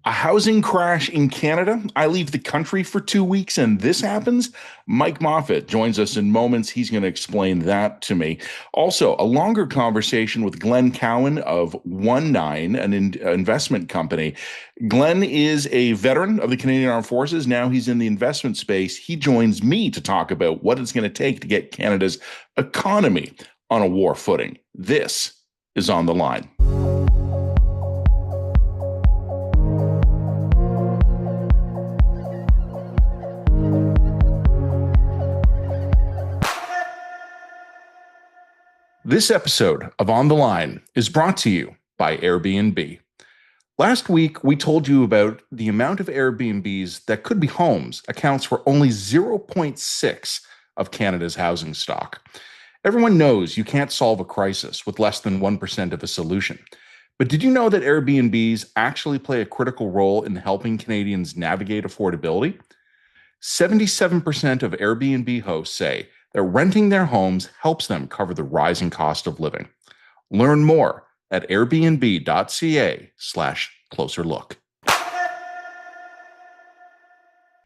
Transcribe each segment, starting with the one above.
A housing crash in Canada. I leave the country for 2 weeks and this happens. Mike Moffatt joins us in moments. He's going to explain that to me. Also, a longer conversation with Glenn Cowan of One Nine, an investment company. Glenn is a veteran of the Canadian Armed Forces. Now he's in the investment space. He joins me to talk about what it's going to take to get Canada's economy on a war footing. This is On the Line. This episode of On the Line is brought to you by Airbnb. Last week, we told you about the amount of Airbnbs that could be homes accounts for only 0.6 of Canada's housing stock. Everyone knows you can't solve a crisis with less than 1% of a solution. But did you know that Airbnbs actually play a critical role in helping Canadians navigate affordability? 77% of Airbnb hosts say that renting their homes helps them cover the rising cost of living. Learn more at airbnb.ca/closer look.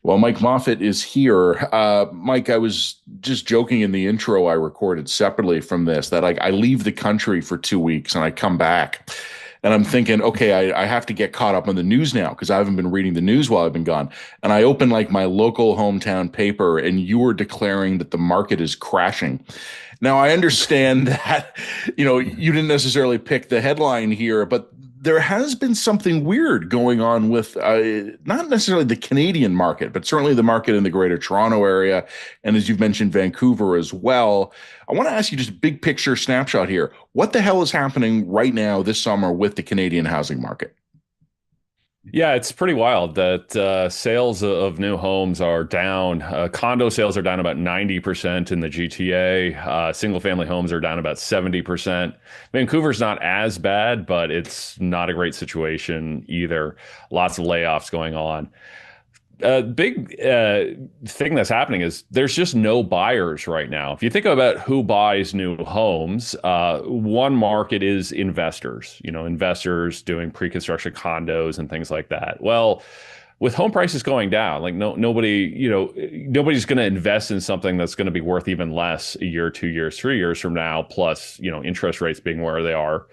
Well, Mike Moffatt is here. Mike, I was just joking in the intro I recorded separately from this that I leave the country for 2 weeks and I come back. And I'm thinking, okay, I have to get caught up on the news now because I haven't been reading the news while I've been gone. And I open like my local hometown paper and you were declaring that the market is crashing. Now, I understand that, you didn't necessarily pick the headline here, but there has been something weird going on with not necessarily the Canadian market, but certainly the market in the Greater Toronto area. And as you've mentioned, Vancouver as well. I want to ask you just a big picture snapshot here. What the hell is happening right now this summer with the Canadian housing market? Yeah, it's pretty wild that sales of new homes are down. Condo sales are down about 90% in the GTA. Single family homes are down about 70%. Vancouver's not as bad, but it's not a great situation either. Lots of layoffs going on. A big thing that's happening is there's just no buyers right now. If you think about who buys new homes, one market is investors, investors doing pre-construction condos and things like that. Well, with home prices going down, like nobody's going to invest in something that's going to be worth even less a year, 2 years, 3 years from now, plus, interest rates being where they are.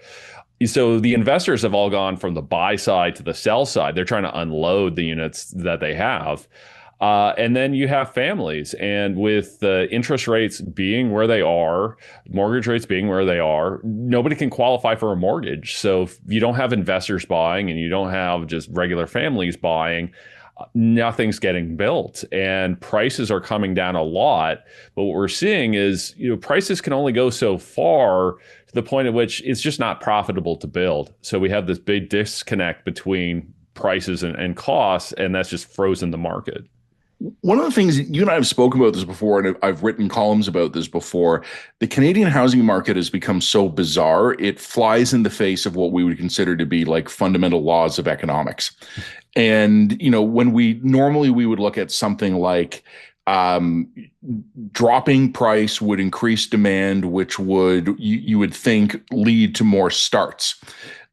So the investors have all gone from the buy side to the sell side. They're trying to unload the units that they have. And then you have families. And with the interest rates being where they are, mortgage rates being where they are, nobody can qualify for a mortgage. So if you don't have investors buying and you don't have just regular families buying, nothing's getting built and prices are coming down a lot. But what we're seeing is, prices can only go so far to the point at which it's just not profitable to build. So we have this big disconnect between prices and costs, and that's just frozen the market. One of the things you and I have spoken about this before, and I've written columns about this before, the Canadian housing market has become so bizarre. It flies in the face of what we would consider to be like fundamental laws of economics. And, when we would look at something like dropping price would increase demand, which would, you would think, lead to more starts.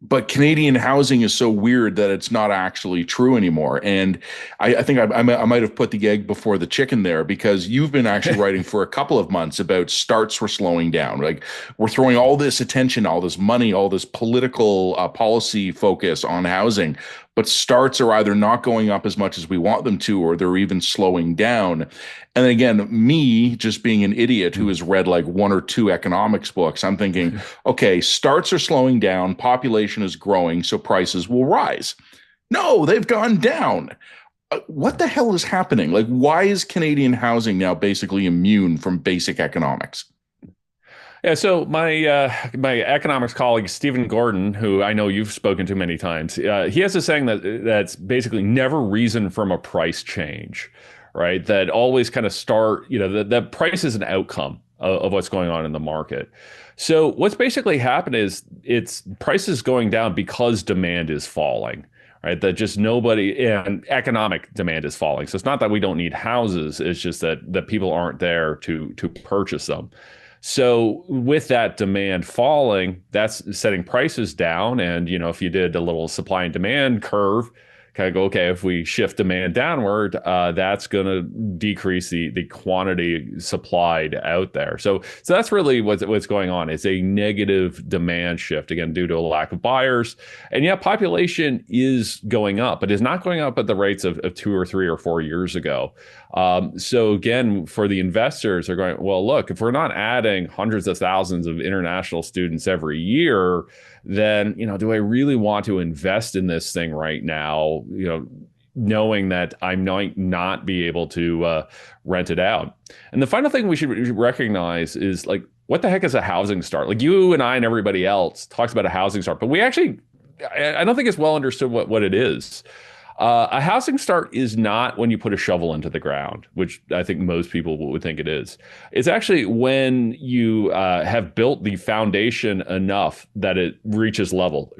But Canadian housing is so weird that it's not actually true anymore. And I think I might have put the egg before the chicken there, because you've been actually writing for a couple of months about starts were slowing down. Like, we're throwing all this attention, all this money, all this political policy focus on housing, but starts are either not going up as much as we want them to, or they're even slowing down. And again, me just being an idiot who has read like one or two economics books, I'm thinking, okay, starts are slowing down, population is growing, so prices will rise. No, they've gone down. What the hell is happening? Like, why is Canadian housing now basically immune from basic economics? Yeah, so my economics colleague Stephen Gordon, who I know you've spoken to many times, he has a saying that's basically never reason from a price change, right? That always kind of start, that price is an outcome of what's going on in the market. So what's basically happened is it's prices going down because demand is falling. Right, that just nobody, and economic demand is falling. So it's not that we don't need houses; it's just that people aren't there to purchase them. So with that demand falling, that's setting prices down. And, if you did a little supply and demand curve, kind of go, okay, if we shift demand downward, that's going to decrease the quantity supplied out there. So that's really what's going on. It's a negative demand shift, again, due to a lack of buyers. And yeah, population is going up, but it's not going up at the rates of 2 or 3 or 4 years ago. So again, for the investors, they're going, well, look, if we're not adding hundreds of thousands of international students every year, then, do I really want to invest in this thing right now? Knowing that I might not be able to rent it out. And the final thing we should recognize is, like, what the heck is a housing start? Like, you and I and everybody else talks about a housing start, but we actually, I don't think it's well understood what it is. A housing start is not when you put a shovel into the ground, which I think most people would think it is. It's actually when you have built the foundation enough that it reaches level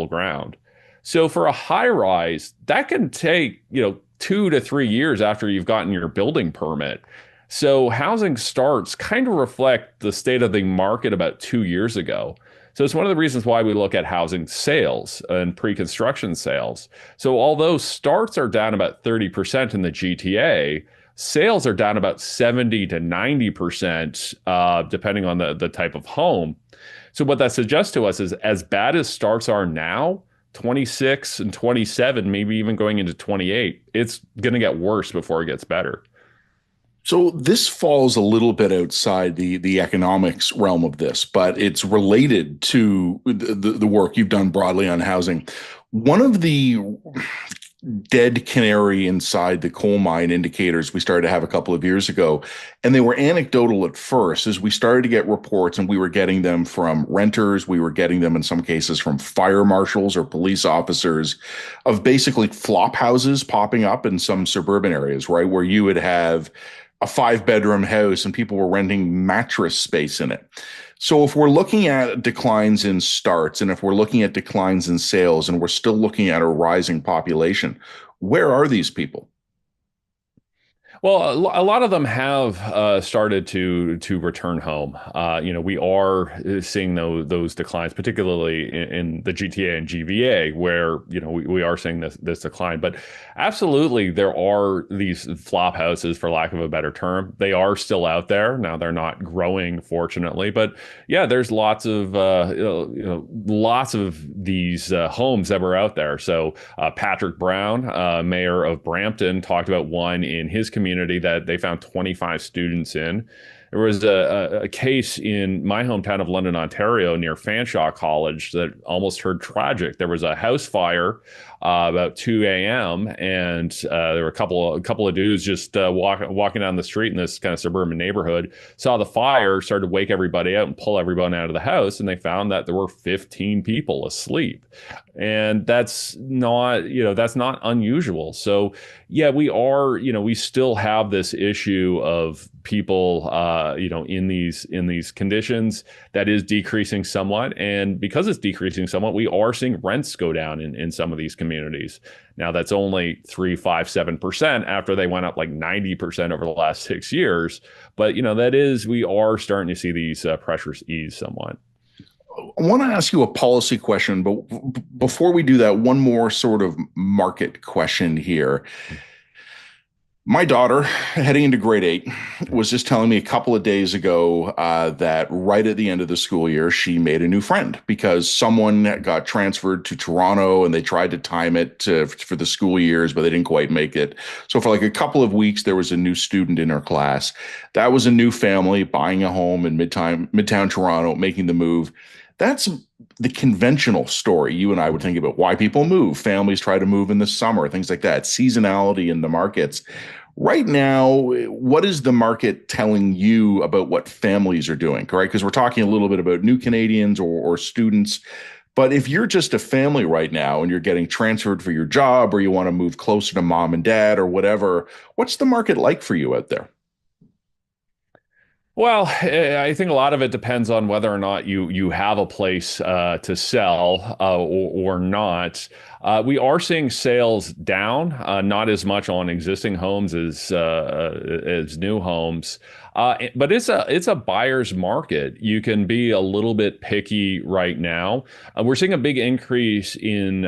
ground. So for a high rise, that can take, 2 to 3 years after you've gotten your building permit. So housing starts kind of reflect the state of the market about 2 years ago. So it's one of the reasons why we look at housing sales and pre-construction sales. So although starts are down about 30% in the GTA, sales are down about 70 to 90%, depending on the type of home. So what that suggests to us is, as bad as starts are now, 26 and 27, maybe even going into 28, it's going to get worse before it gets better. So this falls a little bit outside the economics realm of this, but it's related to the work you've done broadly on housing. One of the dead canary inside the coal mine indicators we started to have a couple of years ago, and they were anecdotal at first, as we started to get reports, and we were getting them from renters, we were getting them in some cases from fire marshals or police officers, of basically flop houses popping up in some suburban areas, right, where you would have a 5-bedroom house and people were renting mattress space in it. So if we're looking at declines in starts, and if we're looking at declines in sales, and we're still looking at a rising population, where are these people? Well, a lot of them have started to return home. We are seeing those declines, particularly in the GTA and GVA, where we are seeing this decline. But absolutely, there are these flop houses, for lack of a better term. They are still out there now. They're not growing, fortunately, but yeah, there's lots of lots of these homes that were out there. So Patrick Brown, mayor of Brampton, talked about one in his community that they found 25 students in. There was a case in my hometown of London, Ontario, near Fanshawe College that almost turned tragic. There was a house fire about 2 a.m. and there were a couple of dudes just walking down the street in this kind of suburban neighborhood, saw the fire, started to wake everybody out and pull everyone out of the house, and they found that there were 15 people asleep. And that's not unusual. So yeah, we still have this issue of people in these conditions that is decreasing somewhat. And because it's decreasing somewhat, we are seeing rents go down in some of these communities. Now that's only 3, 5, 7% after they went up like 90% over the last 6 years. But we are starting to see these pressures ease somewhat. I want to ask you a policy question, but before we do that, one more sort of market question here. My daughter, heading into grade 8, was just telling me a couple of days ago that right at the end of the school year, she made a new friend because someone got transferred to Toronto and they tried to time it for the school years, but they didn't quite make it. So for like a couple of weeks, there was a new student in her class. That was a new family buying a home in Midtown Toronto, making the move. That's the conventional story you and I would think about why people move. Families try to move in the summer, things like that, seasonality in the markets. Right now, what is the market telling you about what families are doing, correct? Because we're talking a little bit about new Canadians or students. But if you're just a family right now and you're getting transferred for your job or you want to move closer to mom and dad or whatever, what's the market like for you out there? Well, I think a lot of it depends on whether or not you have a place to sell or not. We are seeing sales down, not as much on existing homes as new homes. But it's a buyer's market. You can be a little bit picky right now. We're seeing a big increase in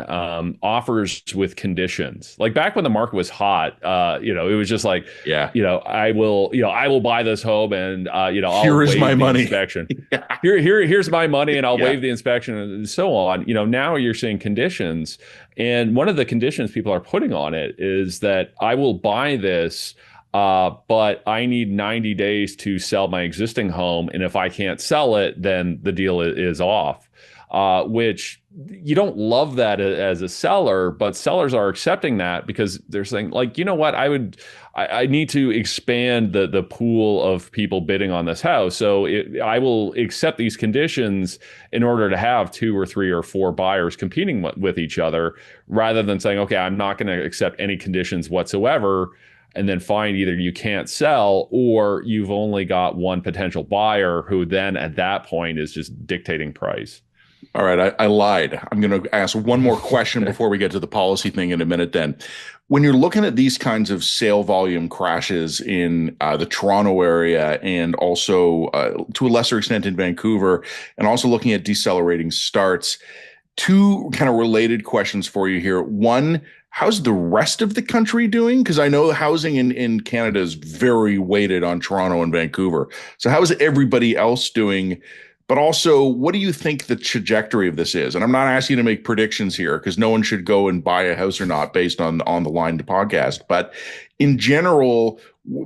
offers with conditions. Like back when the market was hot, it was just like, Yeah. I will buy this home and I'll Here is my waive the money. inspection. Yeah. Here's my money and I'll Yeah. waive the inspection and so on. Now you're seeing conditions, and one of the conditions people are putting on it is that I will buy this. But I need 90 days to sell my existing home. And if I can't sell it, then the deal is off, which you don't love that as a seller, but sellers are accepting that because they're saying, like, you know what, I need to expand the pool of people bidding on this house. So I will accept these conditions in order to have two or three or four buyers competing with each other, rather than saying, okay, I'm not going to accept any conditions whatsoever, and then find either you can't sell or you've only got one potential buyer who then at that point is just dictating price. All right, I lied. I'm going to ask one more question before we get to the policy thing in a minute then. When you're looking at these kinds of sale volume crashes in the Toronto area and also to a lesser extent in Vancouver, and also looking at decelerating starts, two kind of related questions for you here. One, how's the rest of the country doing? Because I know housing in Canada is very weighted on Toronto and Vancouver. So how is everybody else doing? But also, what do you think the trajectory of this is? And I'm not asking you to make predictions here because no one should go and buy a house or not based on the Line podcast. But in general,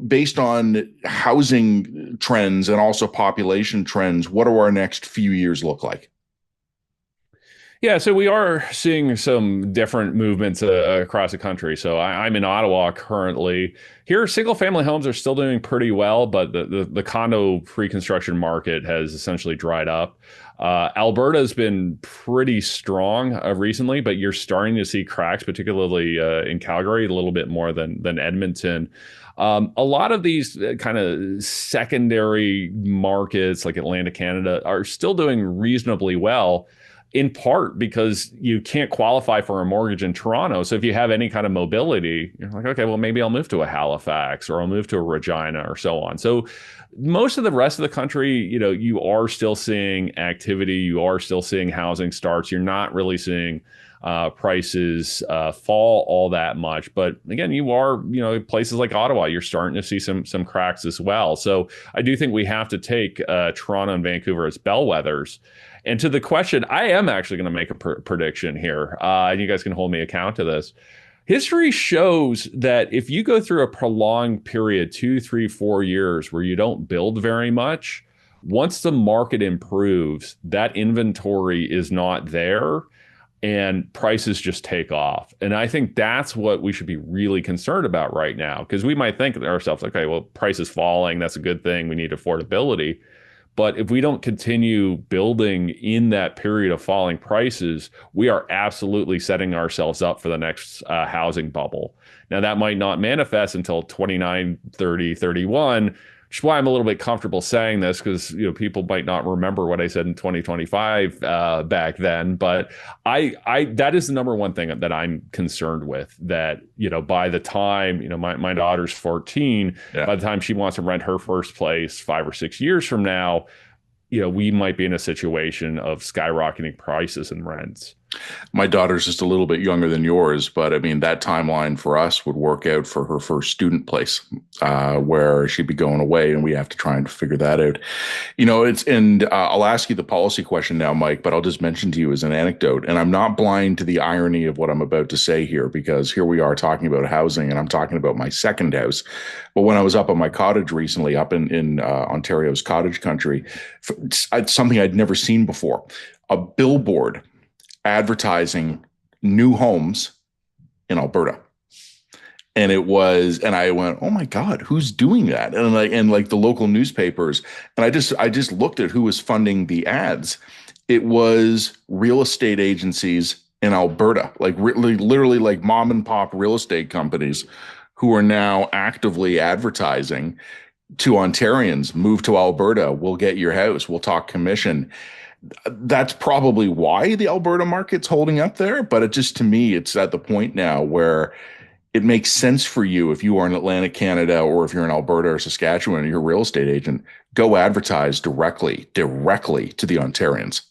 based on housing trends and also population trends, what do our next few years look like? Yeah, so we are seeing some different movements across the country. So I'm in Ottawa currently. Here, single family homes are still doing pretty well, but the condo pre-construction market has essentially dried up. Alberta has been pretty strong recently, but you're starting to see cracks, particularly in Calgary, a little bit more than Edmonton. A lot of these kind of secondary markets like Atlantic Canada are still doing reasonably well, in part because you can't qualify for a mortgage in Toronto. So if you have any kind of mobility, you're like, okay, well, maybe I'll move to a Halifax or I'll move to a Regina or so on. So most of the rest of the country, you are still seeing activity. You are still seeing housing starts. You're not really seeing prices fall all that much. But again, you are, places like Ottawa, you're starting to see some cracks as well. So I do think we have to take Toronto and Vancouver as bellwethers. And to the question, I am actually going to make a prediction here, and you guys can hold me account to this. History shows that if you go through a prolonged period, 2, 3, 4 years, where you don't build very much, once the market improves, that inventory is not there and prices just take off. And I think that's what we should be really concerned about right now, because we might think to ourselves, okay, well, price is falling. That's a good thing. We need affordability. But if we don't continue building in that period of falling prices, we are absolutely setting ourselves up for the next housing bubble. Now, that might not manifest until 29, 30, 31, which is why I'm a little bit comfortable saying this, because people might not remember what I said in 2025 back then. But that is the number one thing that I'm concerned with. That by the time my daughter's 14, Yeah. by the time she wants to rent her first place 5 or 6 years from now, we might be in a situation of skyrocketing prices and rents. My daughter's just a little bit younger than yours, but I mean, that timeline for us would work out for her first student place, where she'd be going away, and we have to try and figure that out. I'll ask you the policy question now, Mike, but I'll just mention to you as an anecdote, and I'm not blind to the irony of what I'm about to say here, because here we are talking about housing, and I'm talking about my second house. But when I was up on my cottage recently, up in Ontario's cottage country, it's something I'd never seen before, a billboard advertising new homes in Alberta. And I went, oh my God, who's doing that? And like the local newspapers. And I just looked at who was funding the ads. It was real estate agencies in Alberta, like literally like mom and pop real estate companies who are now actively advertising to Ontarians, move to Alberta, we'll get your house, we'll talk commission. That's probably why the Alberta market's holding up there. But to me, it's at the point now where it makes sense for you if you are in Atlantic Canada or if you're in Alberta or Saskatchewan and you're a real estate agent, go advertise directly to the Ontarians.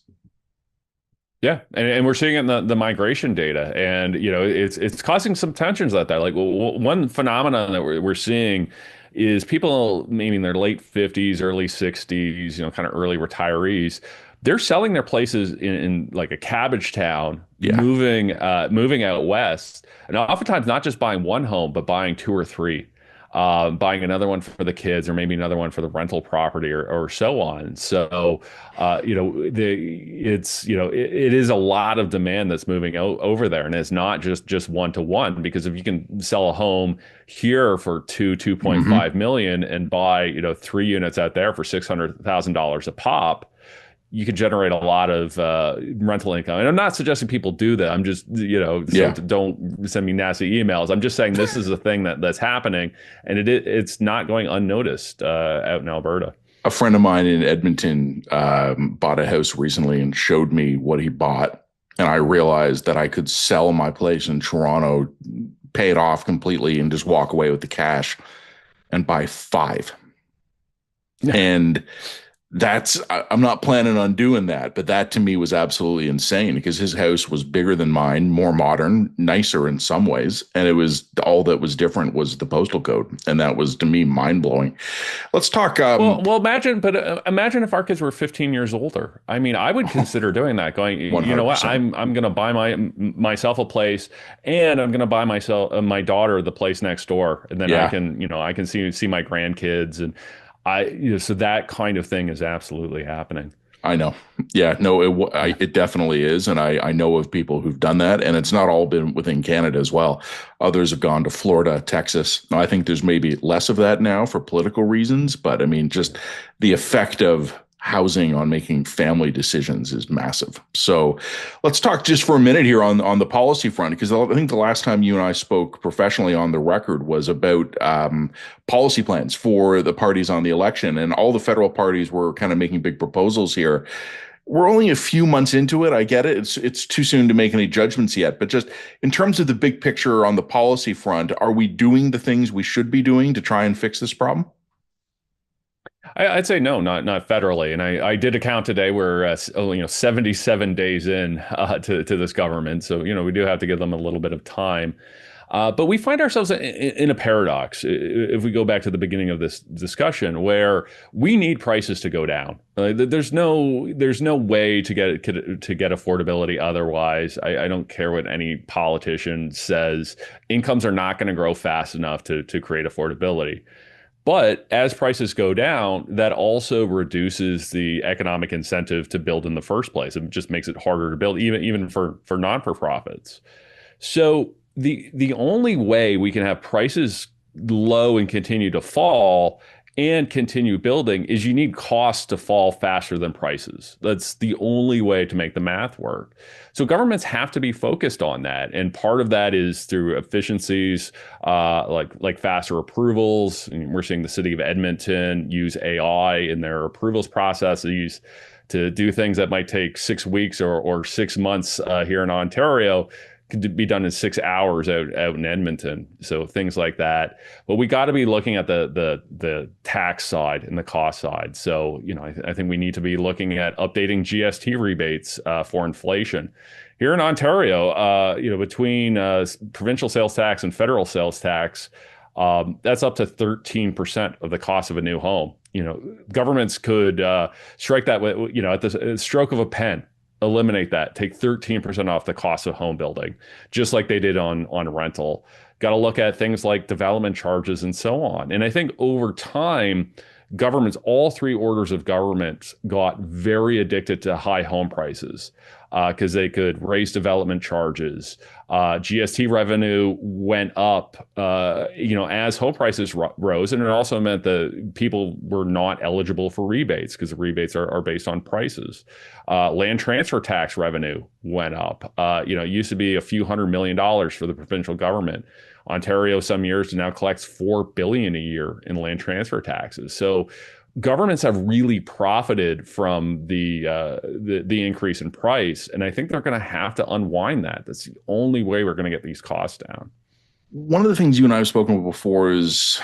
Yeah, and we're seeing it in the migration data, and it's causing some tensions at that. Like one phenomenon that we're seeing is people maybe in their late 50s, early 60s, kind of early retirees. They're selling their places in like a cabbage town, Yeah. moving out west, and oftentimes not just buying one home, but buying two or three. Buying another one for the kids, or maybe another one for the rental property, or so on. So, it is a lot of demand that's moving over there, and it's not just one to one. Because if you can sell a home here for 2.5 Hmm. million and buy three units out there for $600,000 a pop, you could generate a lot of rental income. And I'm not suggesting people do that. I'm just, so Yeah. don't send me nasty emails. I'm just saying this is a thing that's happening, and it's not going unnoticed out in Alberta. A friend of mine in Edmonton bought a house recently and showed me what he bought. And I realized that I could sell my place in Toronto, pay it off completely, and just walk away with the cash and buy five. And I'm not planning on doing that, but that to me was absolutely insane because his house was bigger than mine, more modern, nicer in some ways, and it was all that was different was the postal code, and that was to me mind blowing. Let's talk. Well, imagine if our kids were 15 years older. I mean, I would consider doing that. Going, you know what? 100%. I'm going to buy myself a place, and I'm going to buy myself my daughter the place next door, and then I Yeah. can I can see my grandkids, and so that kind of thing is absolutely happening. I know. Yeah, no, it definitely is. And I know of people who've done that. And it's not all been within Canada as well. Others have gone to Florida, Texas. Now, I think there's maybe less of that now for political reasons. But I mean, just the effect of housing on making family decisions is massive. So let's talk just for a minute here on the policy front, because I think the last time you and I spoke professionally on the record was about policy plans for the parties on the election, and all the federal parties were kind of making big proposals here. We're only a few months into it. I get it. It's too soon to make any judgments yet, but just in terms of the big picture on the policy front, are we doing the things we should be doing to try and fix this problem? I'd say no, not federally. And I did a count today. We're 77 days in to this government, so we do have to give them a little bit of time. But we find ourselves in a paradox if we go back to the beginning of this discussion, where we need prices to go down. There's no way to get affordability otherwise. I don't care what any politician says. Incomes are not going to grow fast enough to create affordability. But as prices go down, that also reduces the economic incentive to build in the first place. It just makes it harder to build, even for non-for-profits. So the only way we can have prices low and continue to fall and continue building is you need costs to fall faster than prices. That's the only way to make the math work. So governments have to be focused on that, and part of that is through efficiencies, like faster approvals. And we're seeing the city of Edmonton use AI in their approvals processes to do things that might take 6 weeks or 6 months here in Ontario could be done in 6 hours out in Edmonton. So things like that. But we got to be looking at the tax side and the cost side. So I think we need to be looking at updating GST rebates for inflation. Here in Ontario, between provincial sales tax and federal sales tax, that's up to 13% of the cost of a new home. Governments could strike that with, at the stroke of a pen, eliminate that, take 13% off the cost of home building, just like they did on rental. Got to look at things like development charges and so on. And I think over time, governments, all three orders of government, got very addicted to high home prices because they could raise development charges. GST revenue went up, as home prices rose, and it also meant that people were not eligible for rebates because the rebates are based on prices. Land transfer tax revenue went up. It used to be a few $100 million for the provincial government. Ontario, some years, now collects $4 billion a year in land transfer taxes. So governments have really profited from the increase in price, and I think they're going to have to unwind that. That's the only way we're going to get these costs down. One of the things you and I have spoken about before is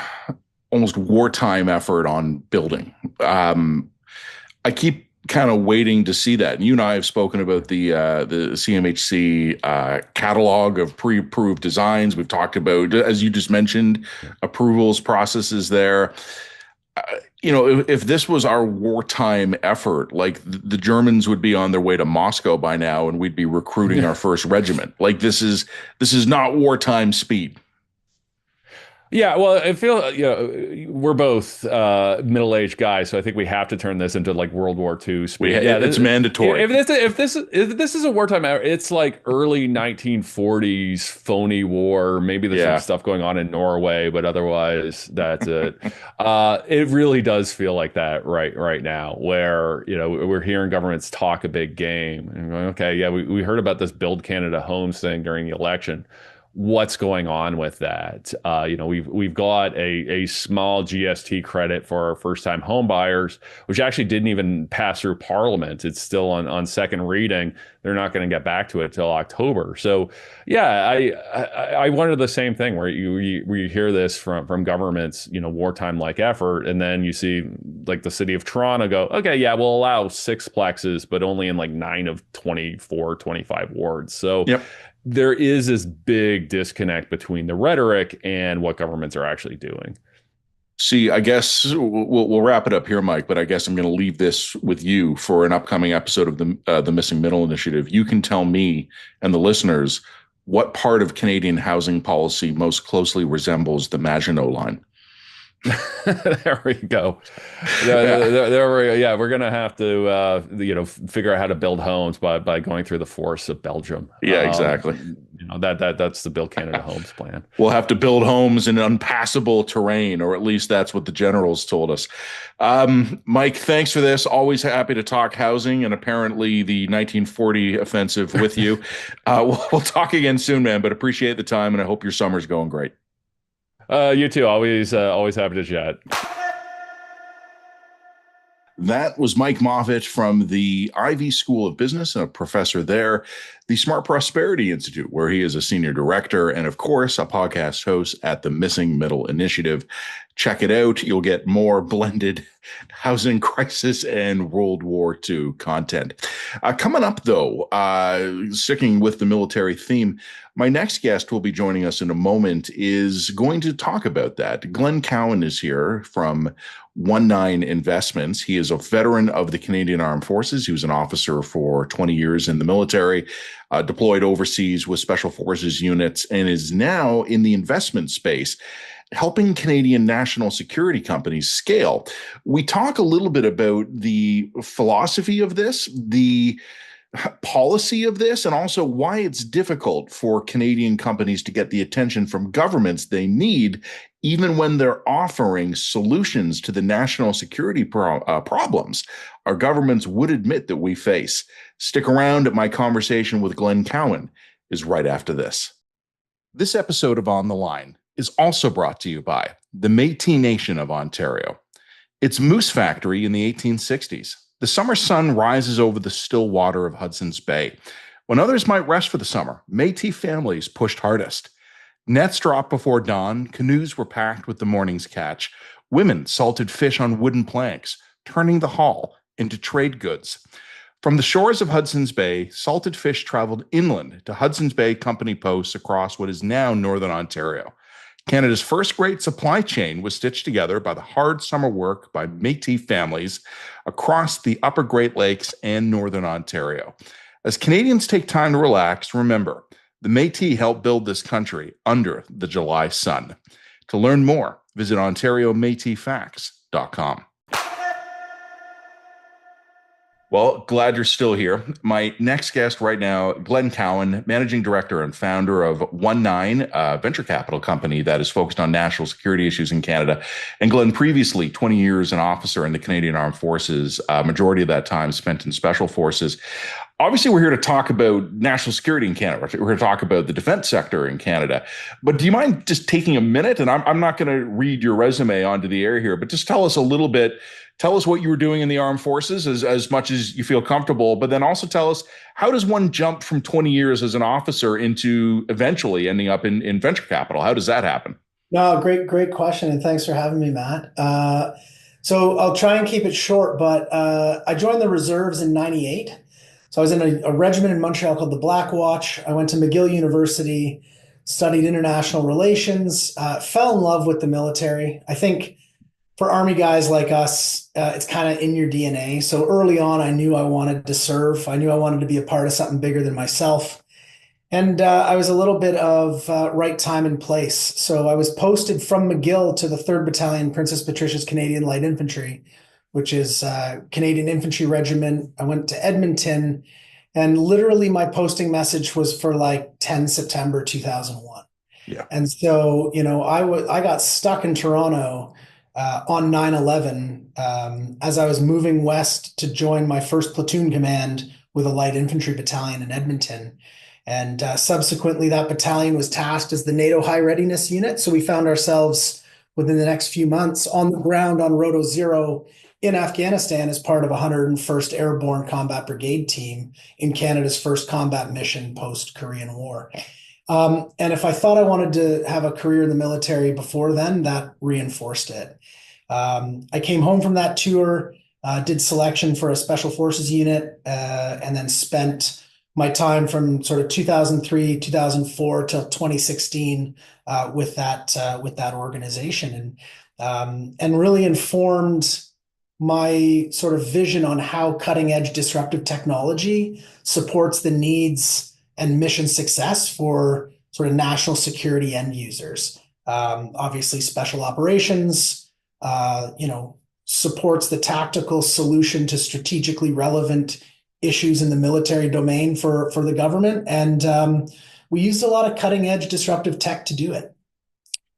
almost wartime effort on building. I keep kind of waiting to see that. And you and I have spoken about the CMHC catalog of pre-approved designs. We've talked about, as you just mentioned, approvals processes there. Uh, if this was our wartime effort, like the Germans would be on their way to Moscow by now, and we'd be recruiting our first regiment. Like this is not wartime speed. Yeah, well, I feel we're both middle-aged guys, so I think we have to turn this into like World War II speed. Yeah, It's mandatory. if this is a wartime era, it's like early 1940s phony war. Maybe there's some Yeah. stuff going on in Norway, but otherwise that's it. It really does feel like that right now, where we're hearing governments talk a big game and going, okay, yeah, we heard about this Build Canada Homes thing during the election. What's going on with that? We've got a small GST credit for our first time home buyers, which actually didn't even pass through Parliament. It's still on second reading. They're not going to get back to it till October. So yeah, I wonder the same thing where you hear this from governments, wartime like effort, and then you see like the city of Toronto go, okay, yeah, we'll allow six plexes, but only in like 9 of 24, 25 wards. So Yep. there is this big disconnect between the rhetoric and what governments are actually doing. See, I guess we'll wrap it up here, Mike. But I guess I'm going to leave this with you for an upcoming episode of the Missing Middle Initiative. You can tell me and the listeners what part of Canadian housing policy most closely resembles the Maginot Line. There we go. Yeah, we're gonna have to figure out how to build homes by going through the forests of Belgium. Yeah, exactly. That's the Build Canada Homes plan. We'll have to build homes in unpassable terrain, or at least that's what the generals told us. Mike, thanks for this. Always happy to talk housing and apparently the 1940 offensive with you. We'll talk again soon, man. But appreciate the time, and I hope your summer's going great. You too. Always happy to chat. That was Mike Moffatt from the Ivey School of Business, a professor there, the Smart Prosperity Institute, where he is a senior director, and of course, a podcast host at the Missing Middle Initiative. Check it out. You'll get more blended housing crisis and World War II content. Coming up, though, sticking with the military theme, my next guest will be joining us in a moment, is going to talk about that. Glenn Cowan is here from 19 Investments. He is a veteran of the Canadian Armed Forces. He was an officer for 20 years in the military, deployed overseas with Special Forces units, and is now in the investment space, helping Canadian national security companies scale. We talk a little bit about the philosophy of this, the policy of this, and also why it's difficult for Canadian companies to get the attention from governments they need, even when they're offering solutions to the national security problems our governments would admit that we face. Stick around. My conversation with Glenn Cowan is right after this. This episode of On the Line is also brought to you by the Métis Nation of Ontario. Its moose factory in the 1860s. The summer sun rises over the still water of Hudson's Bay. When others might rest for the summer, Métis families pushed hardest. Nets dropped before dawn, canoes were packed with the morning's catch. Women salted fish on wooden planks, turning the haul into trade goods. From the shores of Hudson's Bay, salted fish traveled inland to Hudson's Bay Company posts across what is now Northern Ontario. Canada's first great supply chain was stitched together by the hard summer work by Métis families across the Upper Great Lakes and Northern Ontario. As Canadians take time to relax, remember, the Métis helped build this country under the July sun. To learn more, visit OntarioMétisFacts.com. Well, glad you're still here. My next guest right now, Glenn Cowan, managing director and founder of 19, a venture capital company that is focused on national security issues in Canada. And Glenn, previously 20 years an officer in the Canadian Armed Forces, majority of that time spent in special forces. Obviously, we're here to talk about national security in Canada. We're here to talk about the defense sector in Canada. But do you mind just taking a minute? And I'm not going to read your resume onto the air here, but just tell us a little bit. Tell us what you were doing in the armed forces as much as you feel comfortable. But then also tell us, how does one jump from 20 years as an officer into eventually ending up in venture capital? How does that happen? No, great question, and thanks for having me, Matt. So I'll try and keep it short, but I joined the reserves in '98. So I was in a regiment in Montreal called the Black Watch. I went to McGill University, studied international relations, fell in love with the military. I think for Army guys like us, it's kind of in your DNA. So early on, I knew I wanted to serve. I knew I wanted to be a part of something bigger than myself. And I was a little bit of right time and place. So I was posted from McGill to the 3rd Battalion, Princess Patricia's Canadian Light Infantry, which is Canadian Infantry Regiment. I went to Edmonton, and literally my posting message was for like 10 September 2001. Yeah. And so, I got stuck in Toronto on 9/11 as I was moving west to join my first platoon command with a light infantry battalion in Edmonton. And subsequently, that battalion was tasked as the NATO High Readiness Unit. So we found ourselves within the next few months on the ground on Roto Zero in Afghanistan as part of 101st Airborne Combat Brigade team in Canada's first combat mission post-Korean War. And if I thought I wanted to have a career in the military before then, that reinforced it. I came home from that tour, did selection for a special forces unit, and then spent my time from sort of 2003, 2004 till 2016 with that organization, and really informed my sort of vision on how cutting edge disruptive technology supports the needs and mission success for sort of national security end users. Obviously, special operations, supports the tactical solution to strategically relevant issues in the military domain for the government. And we used a lot of cutting edge disruptive tech to do it.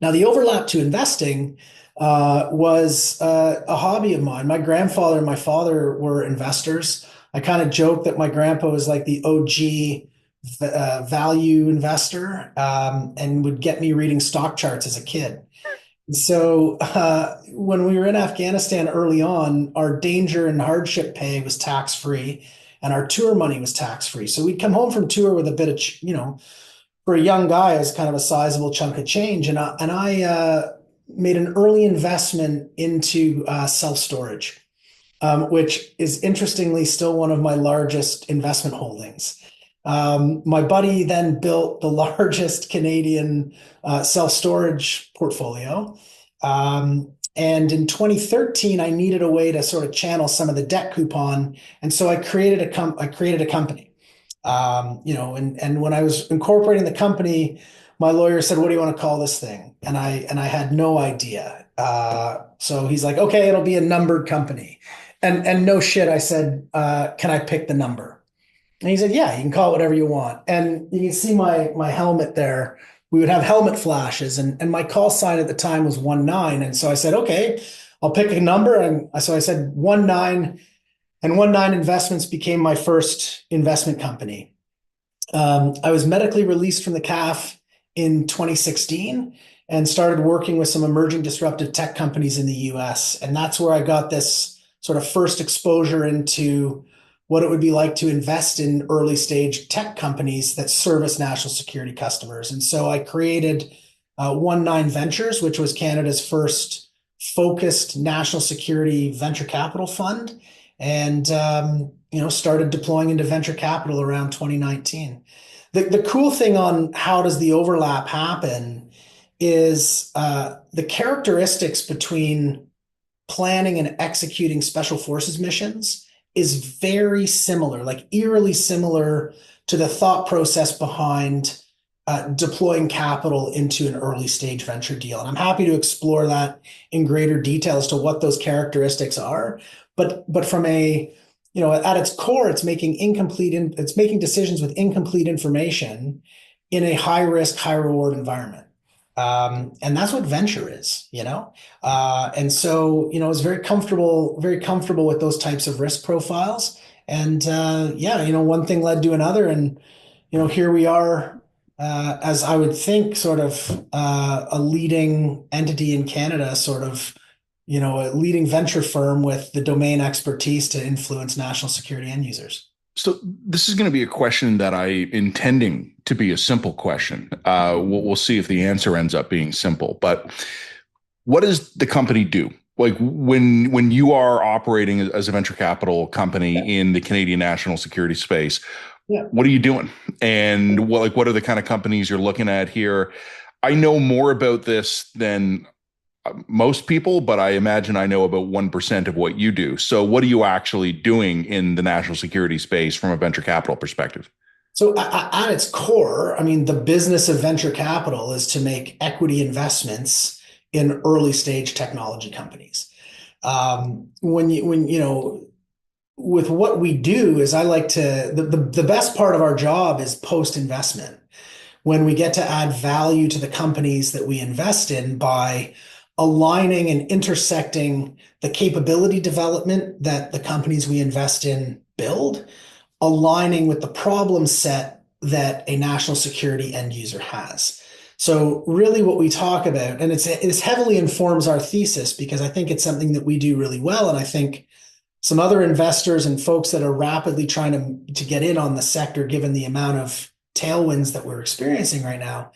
Now, the overlap to investing was a hobby of mine. My grandfather and my father were investors. I kind of joke that my grandpa was like the OG value investor, and would get me reading stock charts as a kid. So when we were in Afghanistan early on, our danger and hardship pay was tax free, and our tour money was tax free. So we'd come home from tour with a bit of, for a young guy, it was kind of a sizable chunk of change. And I made an early investment into self storage, which is interestingly still one of my largest investment holdings. My buddy then built the largest Canadian self-storage portfolio. And in 2013, I needed a way to sort of channel some of the debt coupon. And so I created a company. And when I was incorporating the company, my lawyer said, "What do you want to call this thing?" And I had no idea. So he's like, "Okay, it'll be a numbered company." And no shit, I said, "Can I pick the number?" And he said, "Yeah, you can call it whatever you want." And you can see my helmet there. We would have helmet flashes, and my call sign at the time was 19. And so I said, "Okay, I'll pick a number." And so I said 19, and 19 Investments became my first investment company. I was medically released from the CAF in 2016 and started working with some emerging disruptive tech companies in the US. And that's where I got this sort of first exposure into what it would be like to invest in early stage tech companies that service national security customers. And so I created 19 Ventures, which was Canada's first focused national security venture capital fund, and started deploying into venture capital around 2019. The cool thing on how does the overlap happen is the characteristics between planning and executing special forces missions is very similar, like eerily similar to the thought process behind deploying capital into an early stage venture deal. And I'm happy to explore that in greater detail as to what those characteristics are. But from at its core, it's making decisions with incomplete information in a high risk, high reward environment. And that's what venture is, and so, I was very comfortable with those types of risk profiles. And one thing led to another, and here we are, as I would think, sort of a leading entity in Canada, sort of, a leading venture firm with the domain expertise to influence national security end users. So this is going to be a question that I intending to be a simple question. We'll see if the answer ends up being simple. But what does the company do? Like when you are operating as a venture capital company in the Canadian national security space, Yeah. what are you doing? And what are the kind of companies you're looking at here? I know more about this than most people, but I imagine I know about 1% of what you do. So what are you actually doing in the national security space from a venture capital perspective? So at its core, I mean, the business of venture capital is to make equity investments in early stage technology companies. With what we do is I like to, the best part of our job is post investment, when we get to add value to the companies that we invest in by aligning and intersecting the capability development that the companies we invest in build, aligning with the problem set that a national security end user has. So really what we talk about, and it heavily informs our thesis because I think it's something that we do really well. And I think some other investors and folks that are rapidly trying to get in on the sector, given the amount of tailwinds that we're experiencing right now,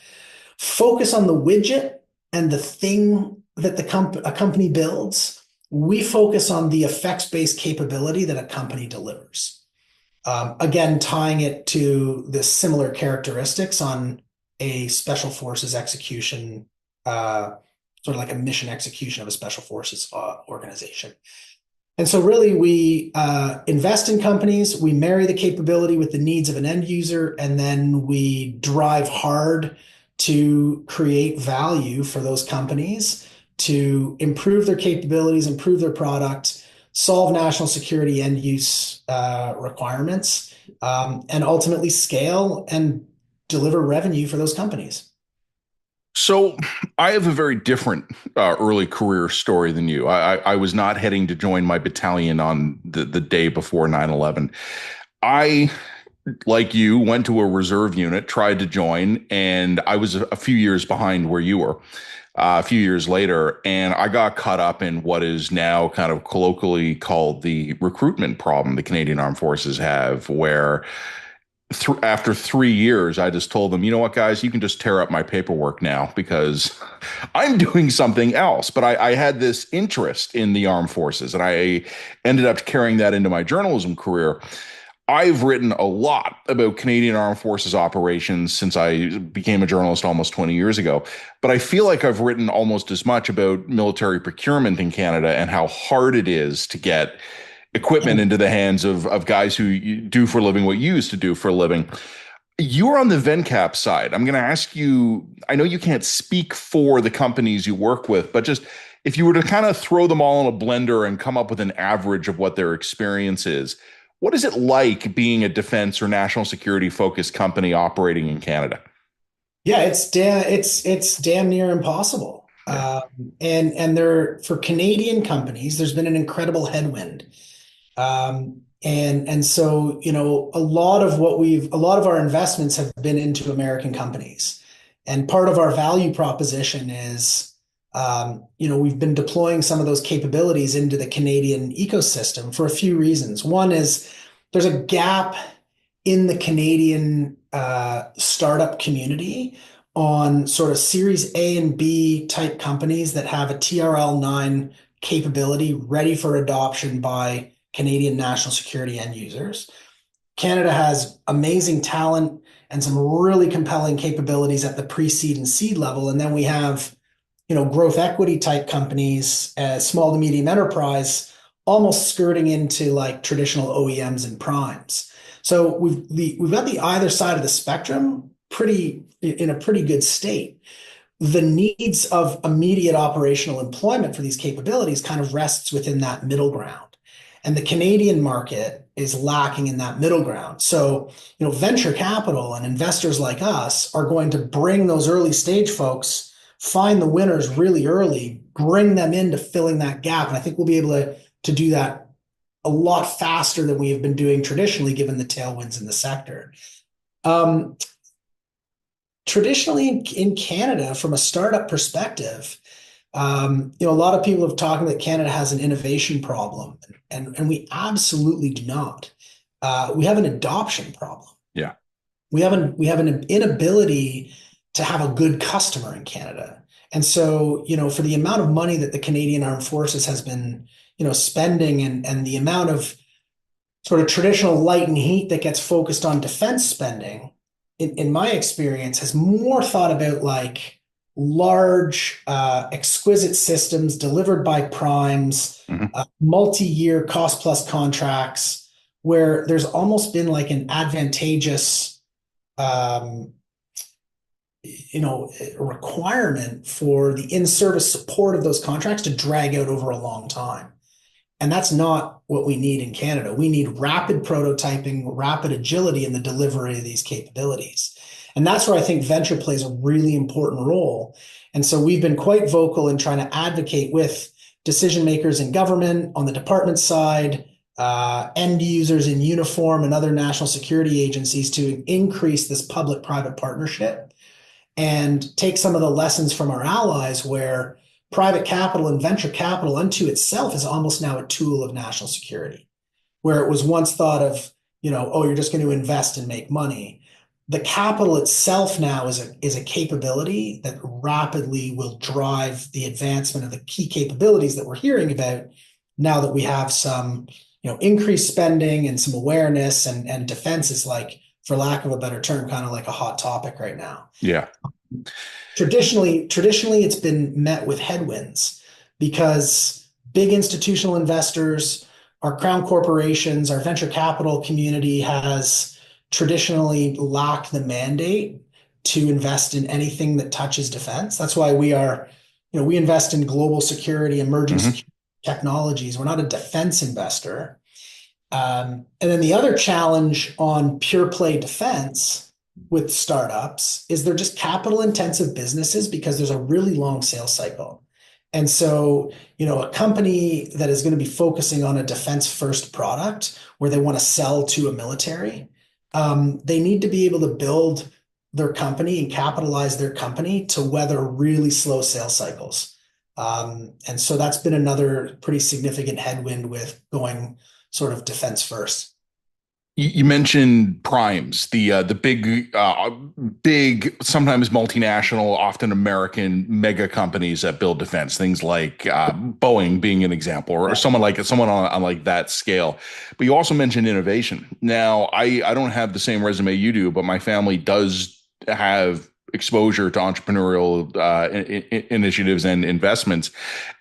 focus on the widget and the thing that a company builds. We focus on the effects-based capability that a company delivers. Again, tying it to the similar characteristics on a special forces execution, sort of like a mission execution of a special forces organization. And so really we invest in companies, we marry the capability with the needs of an end user, and then we drive hard to create value for those companies to improve their capabilities, improve their product, solve national security end use requirements, and ultimately scale and deliver revenue for those companies. So I have a very different early career story than you. I was not heading to join my battalion on the day before 9/11. I, like you, went to a reserve unit, tried to join, and I was a few years behind where you were. A few years later, and I got caught up in what is now kind of colloquially called the recruitment problem the Canadian Armed Forces have, where after 3 years, I just told them, you know what, guys, you can just tear up my paperwork now because I'm doing something else. But I had this interest in the armed forces, and I ended up carrying that into my journalism career. I've written a lot about Canadian Armed Forces operations since I became a journalist almost 20 years ago. But I feel like I've written almost as much about military procurement in Canada and how hard it is to get equipment into the hands of guys who do for a living what you used to do for a living. You're on the VenCap side. I'm going to ask you, I know you can't speak for the companies you work with, but just if you were to kind of throw them all in a blender and come up with an average of what their experience is, what is it like being a defense or national security focused company operating in Canada? Yeah, it's damn near impossible. Yeah. And for Canadian companies, there's been an incredible headwind. And so, a lot of our investments have been into American companies. And part of our value proposition is, we've been deploying some of those capabilities into the Canadian ecosystem for a few reasons. One is there's a gap in the Canadian startup community on sort of Series A and B type companies that have a TRL-9 capability ready for adoption by Canadian national security end users. Canada has amazing talent and some really compelling capabilities at the pre-seed and seed level. And then we have, growth equity type companies, small to medium enterprise, almost skirting into like traditional OEMs and primes. So we've got the either side of the spectrum in a pretty good state. The needs of immediate operational employment for these capabilities kind of rests within that middle ground. And the Canadian market is lacking in that middle ground. So, venture capital and investors like us are going to bring those early stage folks, find the winners really early, bring them into filling that gap. And I think we'll be able to do that a lot faster than we have been doing traditionally, given the tailwinds in the sector. Um, Traditionally in Canada, from a startup perspective, a lot of people have talked that Canada has an innovation problem, and we absolutely do not. We have an adoption problem. Yeah. We have an inability to have a good customer in Canada. And so, for the amount of money that the Canadian Armed Forces has been, spending, and the amount of sort of traditional light and heat that gets focused on defense spending, in my experience, has more thought about like large, exquisite systems delivered by primes, Mhm. multi-year cost plus contracts, where there's almost been like an advantageous, um, requirement for the in-service support of those contracts to drag out over a long time. And that's not what we need in Canada. We need rapid prototyping, rapid agility in the delivery of these capabilities. And that's where I think venture plays a really important role. And so we've been quite vocal in trying to advocate with decision makers in government, on the department side, end users in uniform, and other national security agencies to increase this public-private partnership and take some of the lessons from our allies, where private capital and venture capital unto itself is almost now a tool of national security, where it was once thought of, oh, you're just going to invest and make money. The capital itself now is a capability that rapidly will drive the advancement of the key capabilities that we're hearing about now that we have some, increased spending and some awareness, and defense is, like, for lack of a better term, kind of like a hot topic right now. Yeah. Traditionally, it's been met with headwinds because big institutional investors, our crown corporations, our venture capital community has traditionally lacked the mandate to invest in anything that touches defense. That's why we invest in global security, emerging Mhm. security technologies. We're not a defense investor. And then the other challenge on pure play defense with startups is they're just capital intensive businesses because there's a really long sales cycle. And so, a company that is going to be focusing on a defense first product where they want to sell to a military, they need to be able to build their company and capitalize their company to weather really slow sales cycles. And so that's been another pretty significant headwind with going sort of defense first. You mentioned primes, the big, sometimes multinational, often American mega companies that build defense. Things like Boeing being an example, or someone on like that scale. But you also mentioned innovation. Now, I don't have the same resume you do, but my family does have exposure to entrepreneurial initiatives and investments.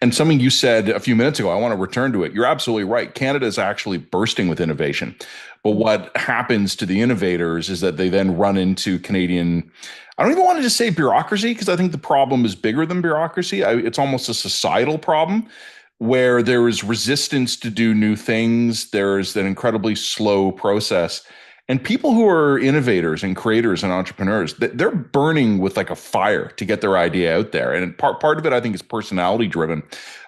And something you said a few minutes ago, I want to return to it. You're absolutely right. Canada is actually bursting with innovation. But what happens to the innovators is that they then run into Canadian, I don't even want to just say bureaucracy, because I think the problem is bigger than bureaucracy. It's almost a societal problem where there is resistance to do new things. There's an incredibly slow process. And people who are innovators and creators and entrepreneurs, they're burning with like a fire to get their idea out there. And part of it, I think, is personality driven.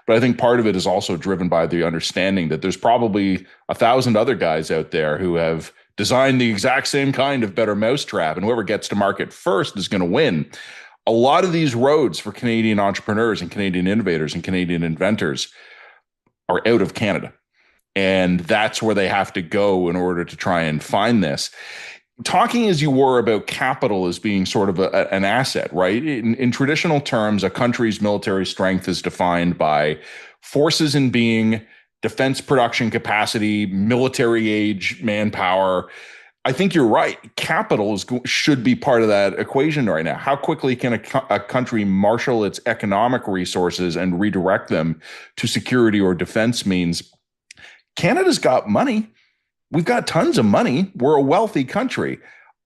But I think part of it is also driven by the understanding that there's probably 1,000 other guys out there who have designed the exact same kind of better mousetrap. And whoever gets to market first is going to win. A lot of these roads for Canadian entrepreneurs and Canadian innovators and Canadian inventors are out of Canada. And that's where they have to go in order to try and find this. Talking as you were about capital as being sort of an asset, right? In traditional terms, a country's military strength is defined by forces in being, defense production capacity, military age, manpower. I think you're right. Capital should be part of that equation right now. How quickly can a country marshal its economic resources and redirect them to security or defense means? Canada's got money. We've got tons of money. We're a wealthy country.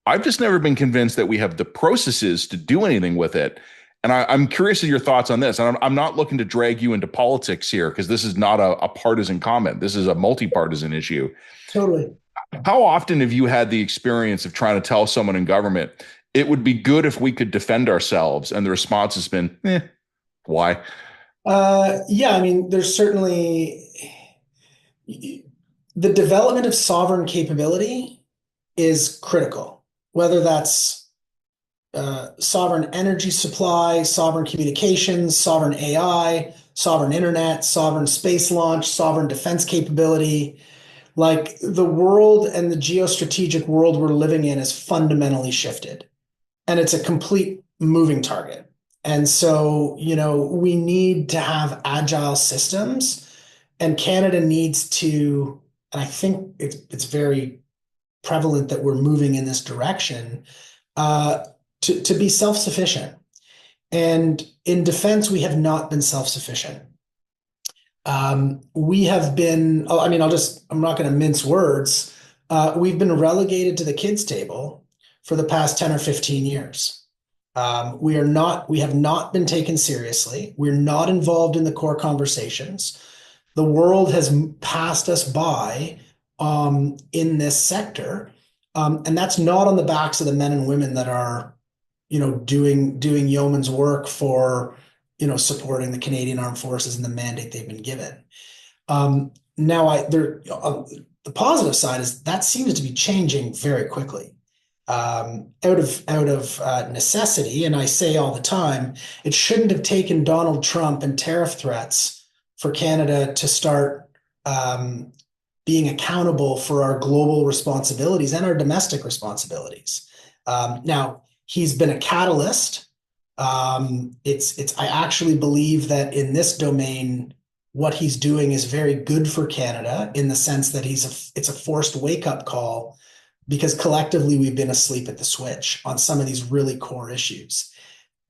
I've just never been convinced that we have the processes to do anything with it. And I'm curious of your thoughts on this. And I'm not looking to drag you into politics here, because this is not a partisan comment. This is a multi-partisan issue. Totally. How often have you had the experience of trying to tell someone in government, it would be good if we could defend ourselves? And the response has been, why? Yeah, I mean, there's certainly the development of sovereign capability is critical, whether that's sovereign energy supply, sovereign communications, sovereign AI, sovereign internet, sovereign space launch, sovereign defense capability. Like the world and the geostrategic world we're living in is fundamentally shifted, and it's a complete moving target. And so, we need to have agile systems, and Canada needs to, and I think it's very prevalent that we're moving in this direction, to be self-sufficient. And in defense, we have not been self-sufficient. We have been, oh, I mean, I'm not going to mince words. We've been relegated to the kids' table for the past 10 or 15 years. We have not been taken seriously. We're not involved in the core conversations. The world has passed us by in this sector. And that's not on the backs of the men and women that are, doing yeoman's work for, supporting the Canadian Armed Forces and the mandate they've been given. The positive side is that seems to be changing very quickly. Out of necessity, and I say all the time, it shouldn't have taken Donald Trump and tariff threats for Canada to start being accountable for our global responsibilities and our domestic responsibilities. Now, he's been a catalyst. I actually believe that in this domain, what he's doing is very good for Canada in the sense that it's a forced wake-up call, because collectively we've been asleep at the switch on some of these really core issues.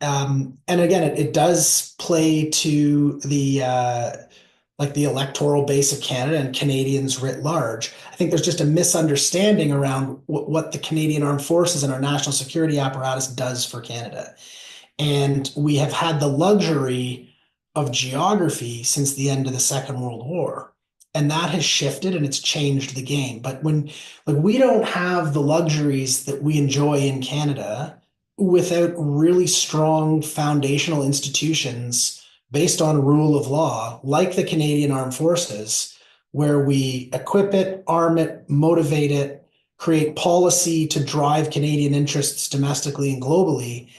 And again, it does play to the electoral base of Canada and Canadians writ large. I think there's just a misunderstanding around what the Canadian Armed Forces and our national security apparatus does for Canada. And we have had the luxury of geography since the end of the Second World War. And that has shifted and it's changed the game. But we don't have the luxuries that we enjoy in Canada without really strong foundational institutions based on rule of law, like the Canadian Armed Forces, where we equip it, arm it, motivate it, create policy to drive Canadian interests domestically and globally,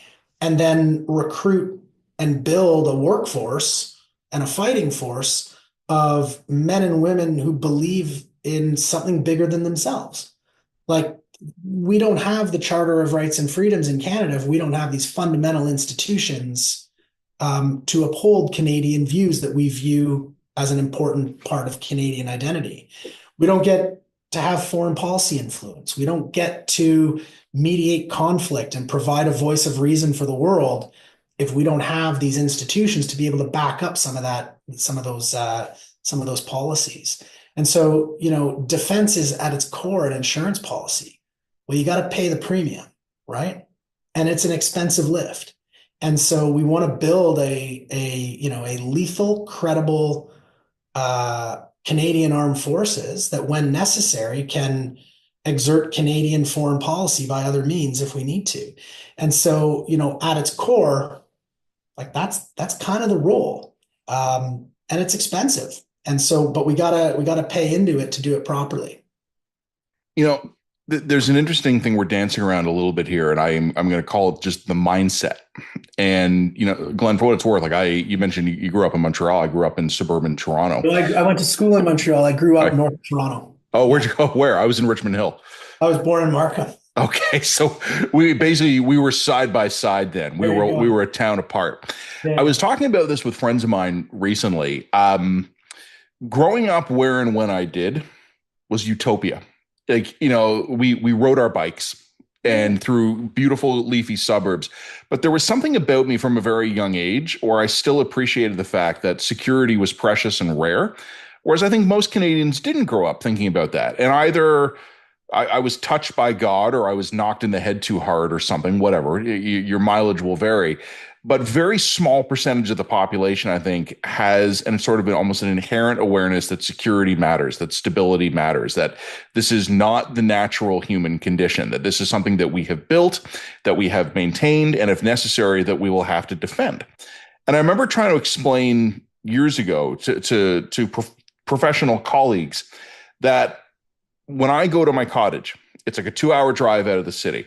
and then recruit and build a workforce and a fighting force of men and women who believe in something bigger than themselves. Like, we don't have the Charter of Rights and Freedoms in Canada if we don't have these fundamental institutions to uphold Canadian views that we view as an important part of Canadian identity. We don't get to have foreign policy influence. We don't get to mediate conflict and provide a voice of reason for the world if we don't have these institutions to be able to back up some of those policies. And so, defense is at its core an insurance policy. Well, you got to pay the premium, right? And it's an expensive lift. And so we want to build a lethal, credible Canadian Armed Forces that, when necessary, can exert Canadian foreign policy by other means if we need to. And so, at its core, that's kind of the role. And it's expensive. And so, but we gotta pay into it to do it properly. There's an interesting thing we're dancing around a little bit here, and I'm going to call it just the mindset. And Glenn, for what it's worth, you mentioned you grew up in Montreal. I grew up in suburban Toronto. Well, I went to school in Montreal. I grew up north of Toronto. Oh, where'd you go? Where? I was in Richmond Hill. I was born in Markham. Okay, so we were side by side then. We were a town apart. Yeah. I was talking about this with friends of mine recently. Growing up where and when I did was utopia. We rode our bikes and through beautiful leafy suburbs, but there was something about me from a very young age where I still appreciated the fact that security was precious and rare, whereas I think most Canadians didn't grow up thinking about that. And either I was touched by God or I was knocked in the head too hard or something, whatever. Your mileage will vary. But very small percentage of the population, I think, has sort of almost an inherent awareness that security matters, that stability matters, that this is not the natural human condition, that this is something that we have built, that we have maintained, and if necessary, that we will have to defend. And I remember trying to explain years ago to professional colleagues that when I go to my cottage, it's like a 2 hour drive out of the city.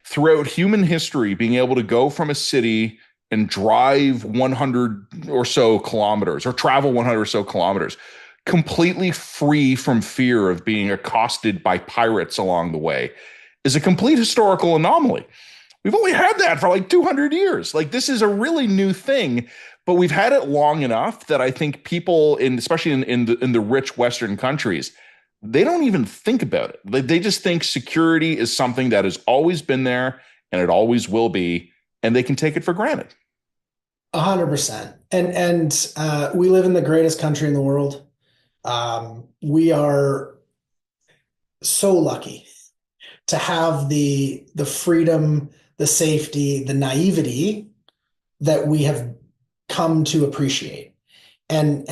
Throughout human history, being able to go from a city and drive 100 or so kilometers or travel 100 or so kilometers completely free from fear of being accosted by pirates along the way is a complete historical anomaly. We've only had that for like 200 years. Like, this is a really new thing, but we've had it long enough that I think people especially in the rich Western countries, they don't even think about it. They just think security is something that has always been there and it always will be, and they can take it for granted. 100%. And we live in the greatest country in the world. We are so lucky to have the freedom, the safety, the naivety that we have come to appreciate. And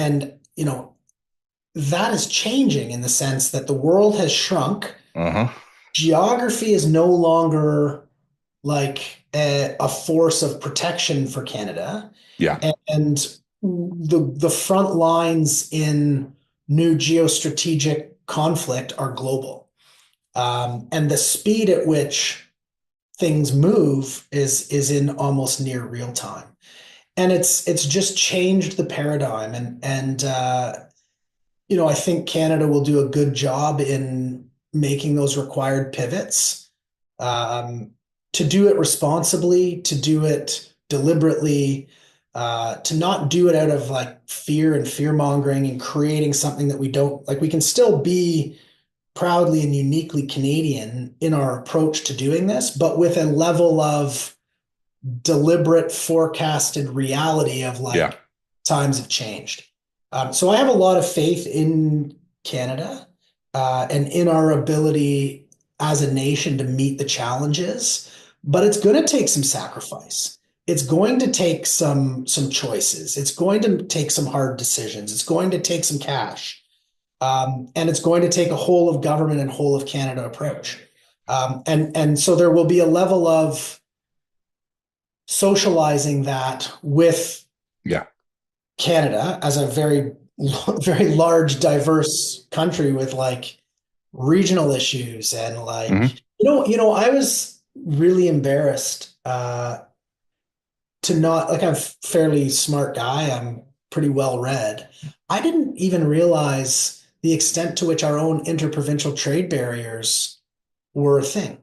that is changing in the sense that the world has shrunk. Uh-huh. Geography is no longer like a force of protection for Canada. Yeah. And the front lines in new geostrategic conflict are global. And the speed at which things move is in almost near real time. And it's just changed the paradigm. And I think Canada will do a good job in making those required pivots, to do it responsibly, to do it deliberately, to not do it out of like fear and fear mongering and creating something that we don't like. We can still be proudly and uniquely Canadian in our approach to doing this, but with a level of deliberate, forecasted reality of like, Yeah. times have changed. So I have a lot of faith in Canada, and in our ability as a nation to meet the challenges, but it's going to take some sacrifice. It's going to take some choices. It's going to take some hard decisions. It's going to take some cash. And it's going to take a whole of government and whole of Canada approach. And so there will be a level of socializing that with Canada as a very, very large, diverse country with like regional issues and like, I was really embarrassed to not like, I'm a fairly smart guy. I'm pretty well read. I didn't even realize the extent to which our own interprovincial trade barriers were a thing,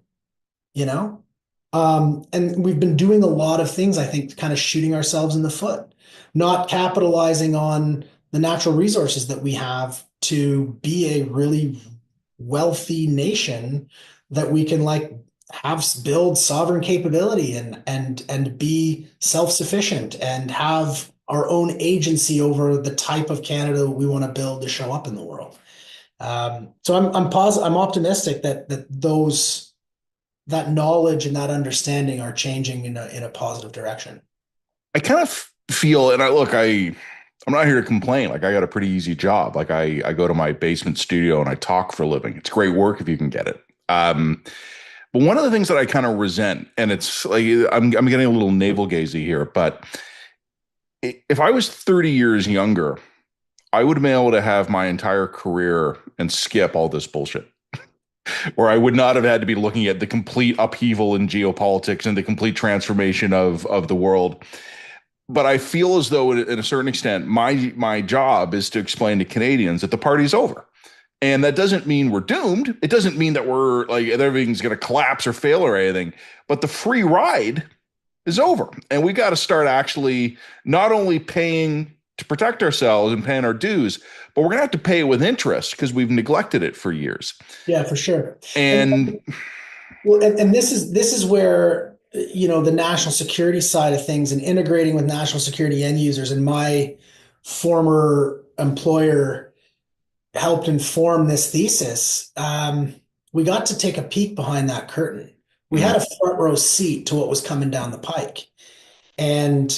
you know? And we've been doing a lot of things, I think, kind of shooting ourselves in the foot, not capitalizing on the natural resources that we have to be a really wealthy nation that we can like have build sovereign capability and be self-sufficient and have our own agency over the type of Canada we want to build to show up in the world. So I'm optimistic that knowledge and that understanding are changing in a positive direction. I kind of feel, and I'm not here to complain. Like, I got a pretty easy job. Like, I go to my basement studio and I talk for a living. It's great work if you can get it. But one of the things that I kind of resent, and it's like, I'm getting a little navel gazing here, but if I was 30 years younger, I would have been able to have my entire career and skip all this bullshit. Or I would not have had to be looking at the complete upheaval in geopolitics and the complete transformation of the world. But I feel as though, in a certain extent, my job is to explain to Canadians that the party's over. And that doesn't mean we're doomed. It doesn't mean that we're like everything's going to collapse or fail or anything. But the free ride is over. And we got to start actually not only paying to protect ourselves and paying our dues, but we're going to have to pay it with interest because we've neglected it for years. Yeah, for sure. And this is where, the national security side of things and integrating with national security end users, and my former employer helped inform this thesis. We got to take a peek behind that curtain. We had a front row seat to what was coming down the pike. And,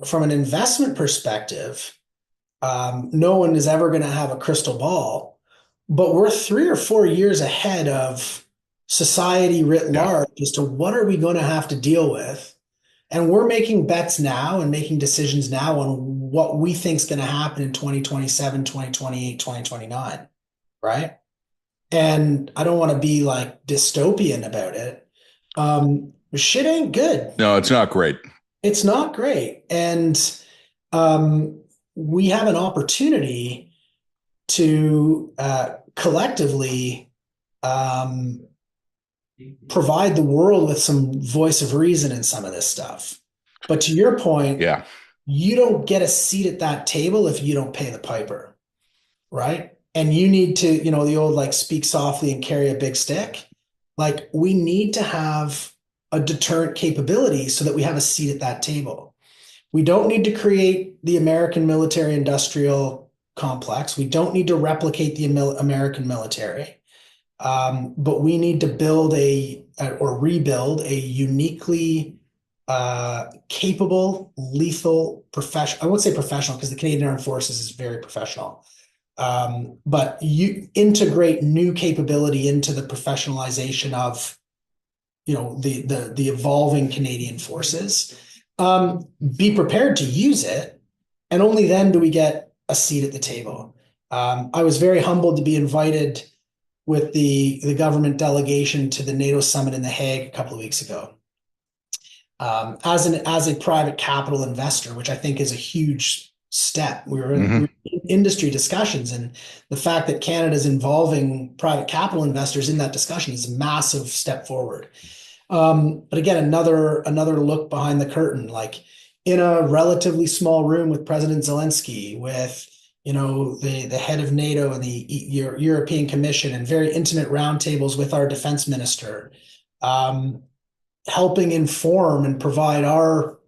from an investment perspective, no one is ever going to have a crystal ball, but we're 3 or 4 years ahead of society writ large as to what are we going to have to deal with. And we're making bets now and making decisions now on what we think is going to happen in 2027, 2028, 2029. right? And I don't want to be like dystopian about it. Shit ain't good. No, it's not great. It's not great. And um, we have an opportunity to collectively um, provide the world with some voice of reason in some of this stuff. But to your point, Yeah. you don't get a seat at that table if you don't pay the piper, right? And you need to, the old like speak softly and carry a big stick. Like we need to have a deterrent capability so that we have a seat at that table. We don't need to create the American military industrial complex. We don't need to replicate the American military. But we need to build or rebuild a uniquely capable, lethal, professional. I won't say professional because the Canadian Armed Forces is very professional. But you integrate new capability into the professionalization of, the evolving Canadian forces. Be prepared to use it, and only then do we get a seat at the table. I was very humbled to be invited with the government delegation to the NATO summit in The Hague a couple of weeks ago. As a private capital investor, which I think is a huge step. We were in industry discussions, and the fact that Canada is involving private capital investors in that discussion is a massive step forward. But again, another look behind the curtain, like in a relatively small room with President Zelensky, with the head of NATO and the European Commission, and very intimate roundtables with our defense minister, helping inform and provide our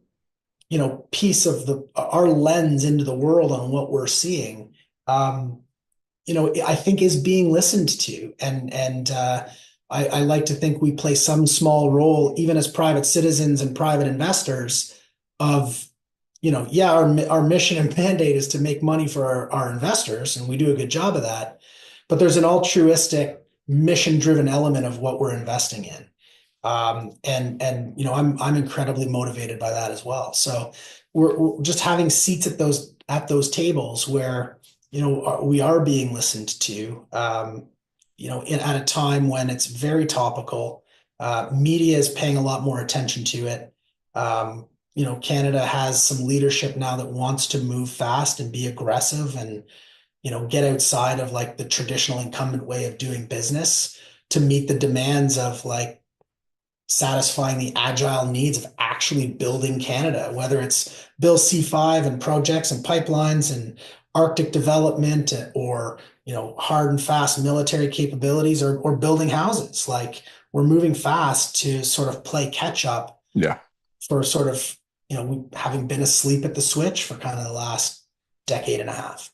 piece of our lens into the world on what we're seeing. I think is being listened to, and I like to think we play some small role, even as private citizens and private investors, of our mission and mandate is to make money for our investors, and we do a good job of that. But there's an altruistic, mission-driven element of what we're investing in. And I'm incredibly motivated by that as well. So we're just having seats at those tables where we are being listened to. At a time when it's very topical. Media is paying a lot more attention to it. Canada has some leadership now that wants to move fast and be aggressive and get outside of like the traditional incumbent way of doing business to meet the demands of like satisfying the agile needs of actually building Canada, whether it's Bill C5 and projects and pipelines and Arctic development, or hard and fast military capabilities, or building houses. Like we're moving fast to sort of play catch up. Yeah. For sort of having been asleep at the switch for kind of the last decade and a half.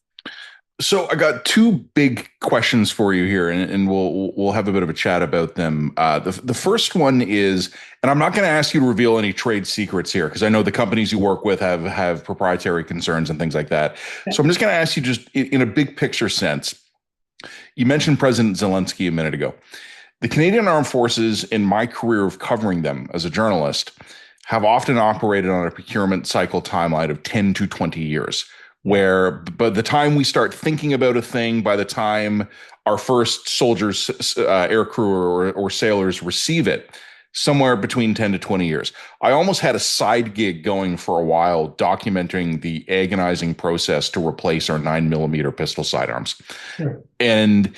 So I got two big questions for you here, and we'll have a bit of a chat about them. The first one is, and I'm not going to ask you to reveal any trade secrets here because I know the companies you work with have proprietary concerns and things like that. So I'm just going to ask you, just in a big picture sense. You mentioned President Zelensky a minute ago. The Canadian Armed Forces, in my career of covering them as a journalist, have often operated on a procurement cycle timeline of 10 to 20 years. Where by the time we start thinking about a thing, by the time our first soldiers, aircrew or sailors receive it, somewhere between 10 to 20 years. I almost had a side gig going for a while documenting the agonizing process to replace our 9mm pistol sidearms. Sure. And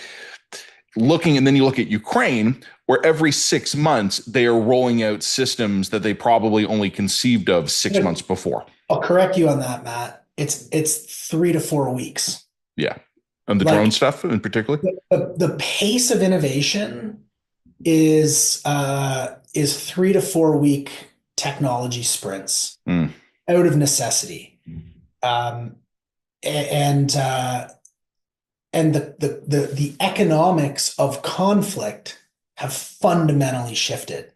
then you look at Ukraine, where every 6 months they are rolling out systems that they probably only conceived of 6 months before. I'll correct you on that, Matt. It's 3 to 4 weeks. Yeah. And the drone stuff in particular? The pace of innovation is 3 to 4 week technology sprints out of necessity. And the economics of conflict have fundamentally shifted.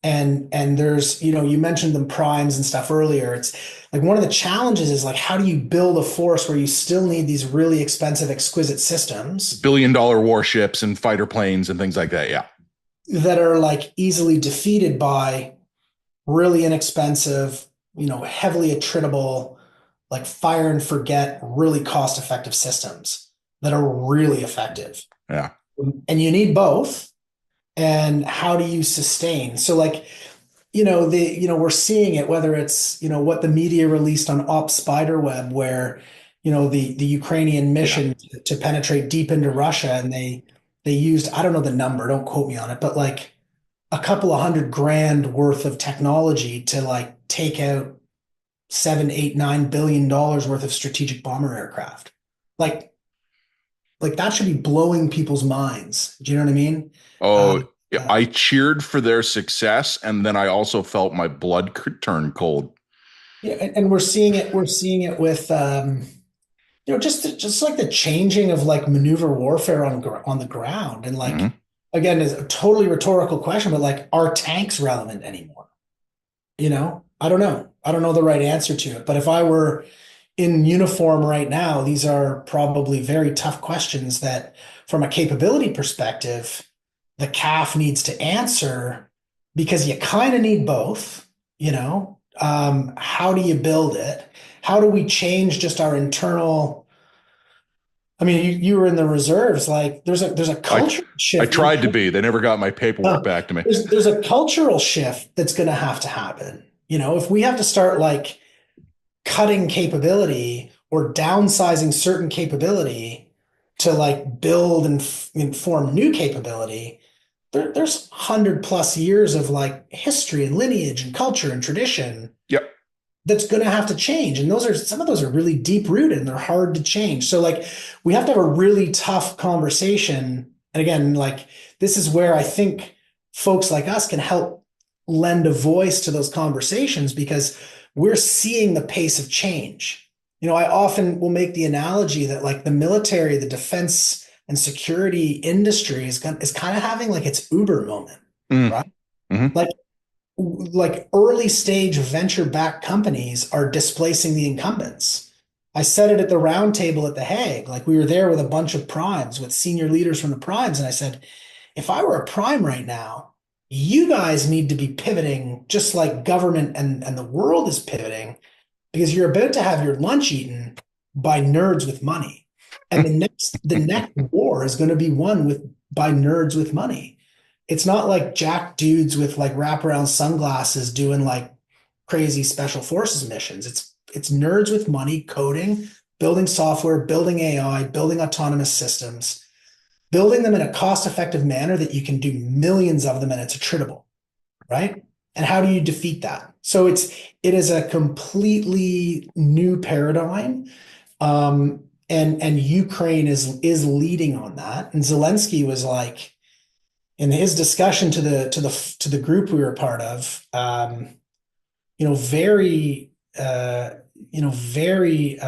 And there's, you mentioned the primes and stuff earlier. It's like one of the challenges is like, how do you build a force where you still need these really expensive, exquisite systems? Billion-dollar warships and fighter planes and things like that. Yeah. That are like easily defeated by really inexpensive, heavily attritable, like fire and forget, really cost-effective systems. that are really effective. Yeah. And you need both. And how do you sustain? So like, we're seeing it, whether it's, what the media released on Op Spiderweb, where, the Ukrainian Yeah. mission to penetrate deep into Russia, and they used, I don't know the number, don't quote me on it, but like a couple of $100,000 worth of technology to like take out 7, 8, $9 billion worth of strategic bomber aircraft. Like that should be blowing people's minds. Do you know what I mean? Uh, Oh, yeah, uh, I cheered for their success, and then I also felt my blood turn cold. yeah, and we're seeing it with just like the changing of like maneuver warfare on the ground, and like, Hmm. again, is a totally rhetorical question, but like, are tanks relevant anymore? I don't know. I don't know the right answer to it. But if I were in uniform right now, these are probably very tough questions that, from a capability perspective, the CAF needs to answer, because you kind of need both. How do you build it? How do we change just our internal? I mean, you were in the reserves. Like, there's a I culture I shift. tried to be. They never got my paperwork Uh, back to me. there's a cultural shift that's going to have to happen. If we have to start like cutting capability or downsizing certain capability to like build and form new capability, there's 100+ years of like history and lineage and culture and tradition Yep. that's going to have to change. And some of those are really deep rooted and they're hard to change. So like, we have to have a really tough conversation. And again, like, this is where I think folks like us can help lend a voice to those conversations, because we're seeing the pace of change. I often will make the analogy that like the military, the defense and security industry is kind of having like its Uber moment, Mm. right? Hmm. Like early stage venture backed companies are displacing the incumbents. I said it at the roundtable at The Hague. Like, we were there with a bunch of primes, with senior leaders from the primes. And I said, if I were a prime right now, you guys need to be pivoting just like government and the world is pivoting, because you're about to have your lunch eaten by nerds with money. And the next war is going to be won by nerds with money. It's not like jack dudes with like wraparound sunglasses doing like crazy special forces missions. It's nerds with money coding, building software, building AI, building autonomous systems, building them in a cost-effective manner that you can do millions of them and it's attritable, right? And how do you defeat that? So it is a completely new paradigm. And Ukraine is leading on that. And Zelensky was like, in his discussion to the group we were a part of, very very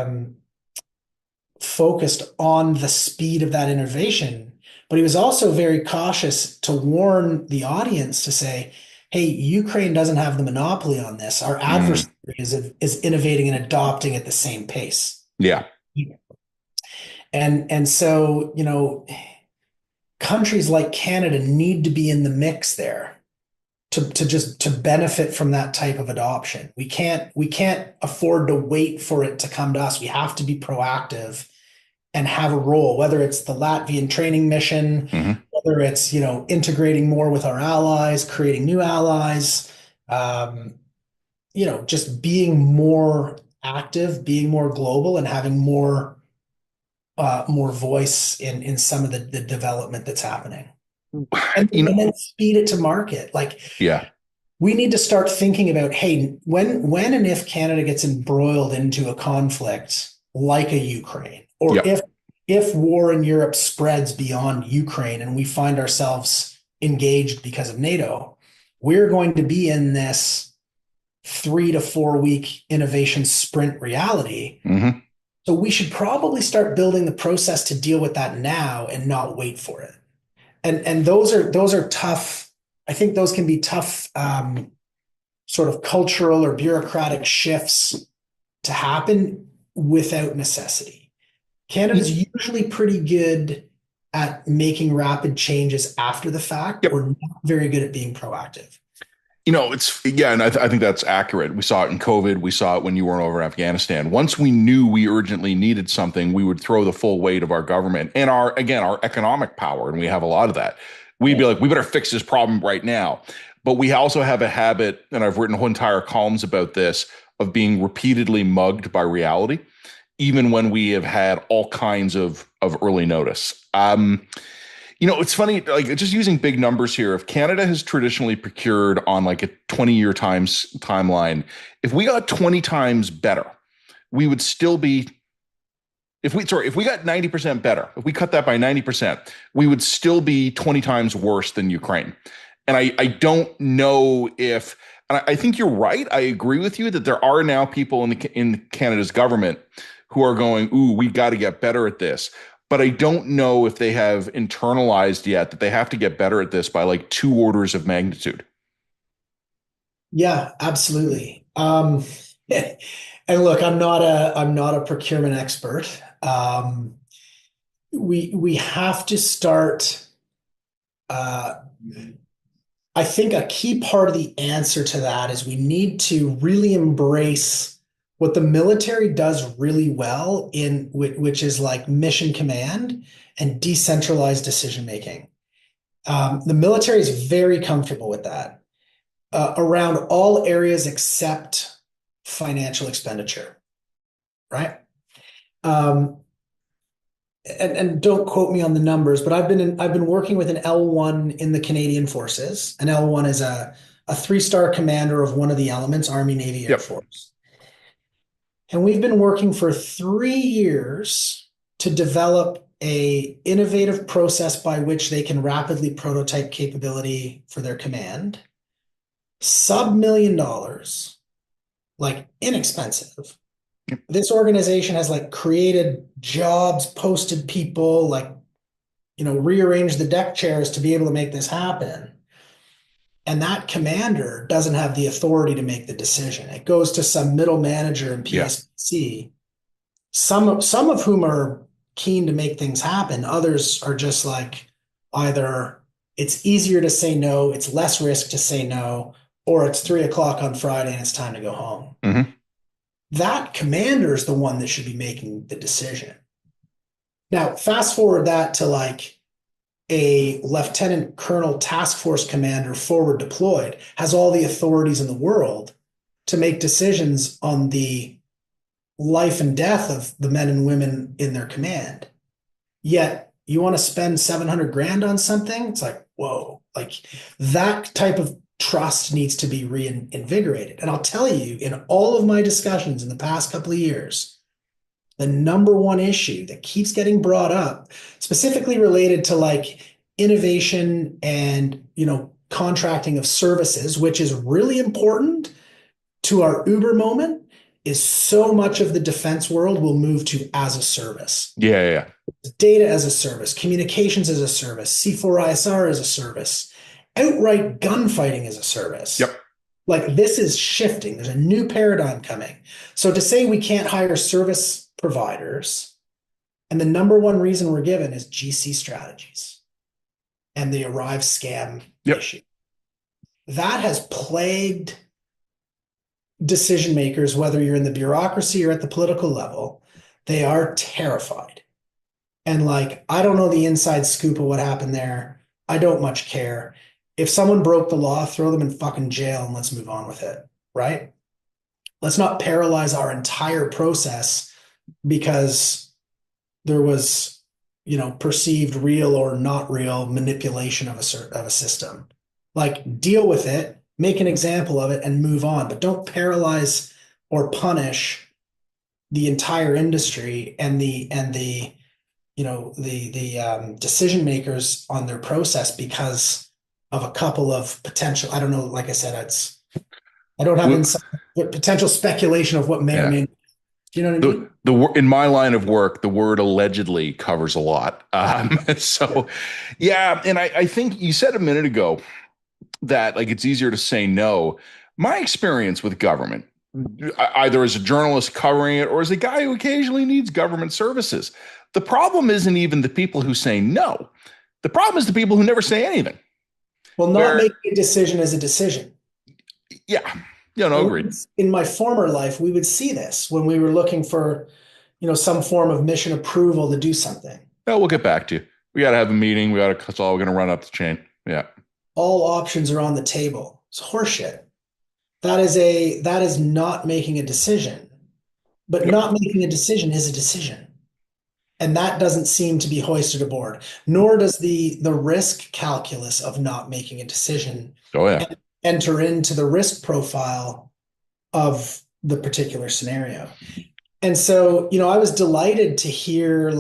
focused on the speed of that innovation, but he was also very cautious to warn the audience to say, "Hey, Ukraine doesn't have the monopoly on this. Our Mm. adversary is innovating and adopting at the same pace." Yeah. And so, countries like Canada need to be in the mix there to benefit from that type of adoption. We can't afford to wait for it to come to us. We have to be proactive and have a role, whether it's the Latvian training mission, Hmm. whether it's, integrating more with our allies, creating new allies, um, just being more active, being more global, and having more voice in some of the development that's happening. And, You know, and then speed it to market. Like, yeah. we need to start thinking about, hey, when and if Canada gets embroiled into a conflict like a Ukraine, or Yep. if war in Europe spreads beyond Ukraine and we find ourselves engaged because of NATO, we're going to be in this 3 to 4 week innovation sprint reality. Hmm. So we should probably start building the process to deal with that now and not wait for it. And those are tough. I think those can be tough, sort of cultural or bureaucratic shifts to happen without necessity. Canada's usually pretty good at making rapid changes after the fact. Yep. We're not very good at being proactive. And I think that's accurate. We saw it in COVID. We saw it when you weren't over in Afghanistan. Once we knew we urgently needed something, we would throw the full weight of our government and our economic power, and we have a lot of that. We'd be like, we better fix this problem right now. But we also have a habit, and I've written whole entire columns about this, of being repeatedly mugged by reality, even when we have had all kinds of early notice. It's funny, like just using big numbers here. If Canada has traditionally procured on like a 20-year timeline, if we got 20 times better, we would still be, if we got 90% better, if we cut that by 90%, we would still be 20 times worse than Ukraine. And I don't know if, and I think you're right. I agree with you that there are now people in Canada's government who are going, ooh, we got to get better at this. But I don't know if they have internalized yet that they have to get better at this by like 2 orders of magnitude. Yeah, absolutely. And look, I'm not a procurement expert. We have to start. I think a key part of the answer to that is we need to really embrace what the military does really well in which is like mission command and decentralized decision making. The military is very comfortable with that around all areas except financial expenditure, right? And don't quote me on the numbers, but I've been working with an L1 in the Canadian Forces. An L1 is a 3-star commander of one of the elements, Army, Navy, Air Force. And we've been working for 3 years to develop a innovative process by which they can rapidly prototype capability for their command. Sub-$1 million, like inexpensive. This organization has like created jobs, posted people, like, rearranged the deck chairs to be able to make this happen. And that commander doesn't have the authority to make the decision. It goes to some middle manager in PSPC, some of whom are keen to make things happen. Others are just like, either it's easier to say no, it's less risk to say no, or it's 3:00 on Friday and it's time to go home. Mm-hmm. That commander is the one that should be making the decision. Now, fast forward that to like a lieutenant colonel task force commander forward deployed, has all the authorities in the world to make decisions on the life and death of the men and women in their command. Yet you want to spend 700 grand on something? It's like, whoa, like that type of trust needs to be reinvigorated. And I'll tell you, in all of my discussions in the past couple of years, the number one issue that keeps getting brought up, specifically related to like innovation and, contracting of services, which is really important to our Uber moment, is so much of the defense world will move to as a service. Yeah. Data as a service, communications as a service, C4ISR as a service, outright gunfighting as a service. Yep. Like this is shifting. There's a new paradigm coming. So to say we can't hire service providers, and the number one reason we're given is GC strategies and the arrive scam issue. That has plagued decision makers, whether you're in the bureaucracy or at the political level. They are terrified. And like, I don't know the inside scoop of what happened there. I don't much care. If someone broke the law, throw them in fucking jail and let's move on with it, right? Let's not paralyze our entire process because there was, perceived real or not real manipulation of a system. Like, deal with it, make an example of it, and move on. But don't paralyze or punish the entire industry and the decision makers on their process because of a couple of potential. I don't know. Like I said, I don't have insight, but potential speculation of what may or may not. Do you know what I mean? In my line of work, the word allegedly covers a lot. And I think you said a minute ago that like it's easier to say no. My experience with government, either as a journalist covering it or as a guy who occasionally needs government services, the problem isn't even the people who say no. The problem is the people who never say anything. Well, not making a decision is a decision. Yeah. Yeah, no, agreed. In my former life, we would see this when we were looking for, some form of mission approval to do something. Yeah, we'll get back to you. We got to have a meeting. That's all we're going to run up the chain. Yeah. All options are on the table. It's horseshit. That is not making a decision. But Yep. not making a decision is a decision. And that doesn't seem to be hoisted aboard, nor does the risk calculus of not making a decision Oh, yeah. enter into the risk profile of the particular scenario. And so, I was delighted to hear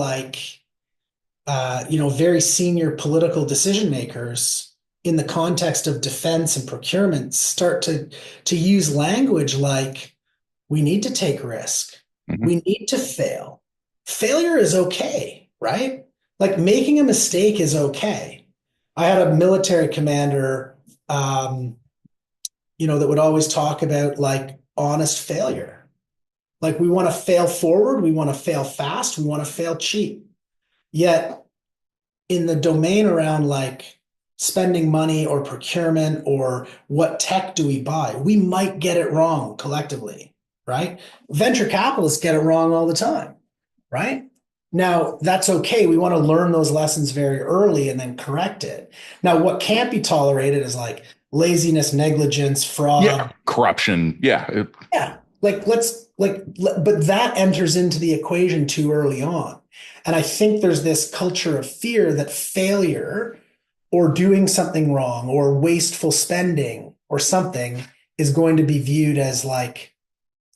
very senior political decision makers in the context of defense and procurement start to use language like, we need to take risk. Mm-hmm. We need to fail. Failure is okay, right? Like making a mistake is okay. I had a military commander, that would always talk about like honest failure. Like we want to fail forward, we want to fail fast, we want to fail cheap. Yet in the domain around like spending money or procurement or what tech do we buy, we might get it wrong collectively, right? Venture capitalists get it wrong all the time, right? Now, that's okay. We want to learn those lessons very early and then correct it. Now, what can't be tolerated is like laziness, negligence, fraud. Yeah, corruption. Yeah. Yeah. But that enters into the equation too early on. And I think there's this culture of fear that failure or doing something wrong or wasteful spending or something is going to be viewed as like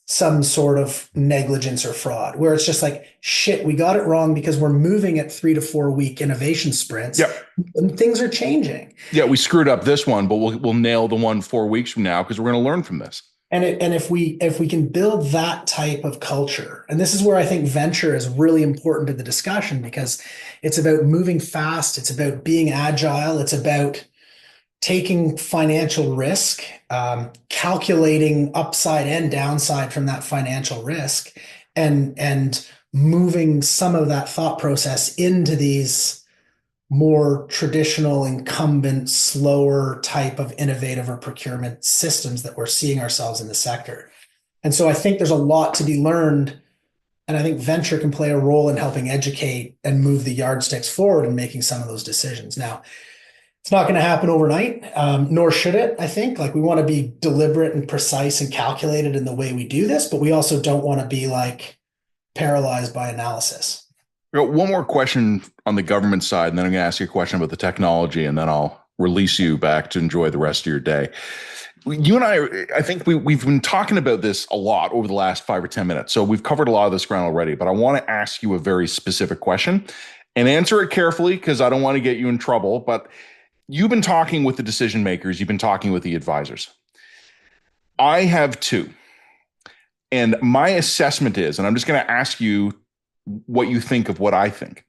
some sort of negligence or fraud, where it's just like, shit, we got it wrong because we're moving at 3 to 4 week innovation sprints. Yep. And things are changing. Yeah, we screwed up this one, but we'll nail the one 4 weeks from now because we're going to learn from this. And if we can build that type of culture, and this is where I think venture is really important to the discussion, because it's about moving fast, it's about being agile, it's about taking financial risk, calculating upside and downside from that financial risk, and moving some of that thought process into these more traditional, incumbent, slower type of innovative or procurement systems that we're seeing ourselves in the sector. And so I think there's a lot to be learned. And I think venture can play a role in helping educate and move the yardsticks forward and making some of those decisions. Now, it's not going to happen overnight, nor should it, I think. Like we want to be deliberate and precise and calculated in the way we do this, but we also don't want to be like paralyzed by analysis. One more question on the government side, and then I'm going to ask you a question about the technology, and then I'll release you back to enjoy the rest of your day. You and I think we've been talking about this a lot over the last 5 or 10 minutes. So we've covered a lot of this ground already, but I want to ask you a very specific question and answer it carefully because I don't want to get you in trouble. But you've been talking with the decision makers. You've been talking with the advisors. I have too. And my assessment is, and I'm just going to ask you what you think of what I think.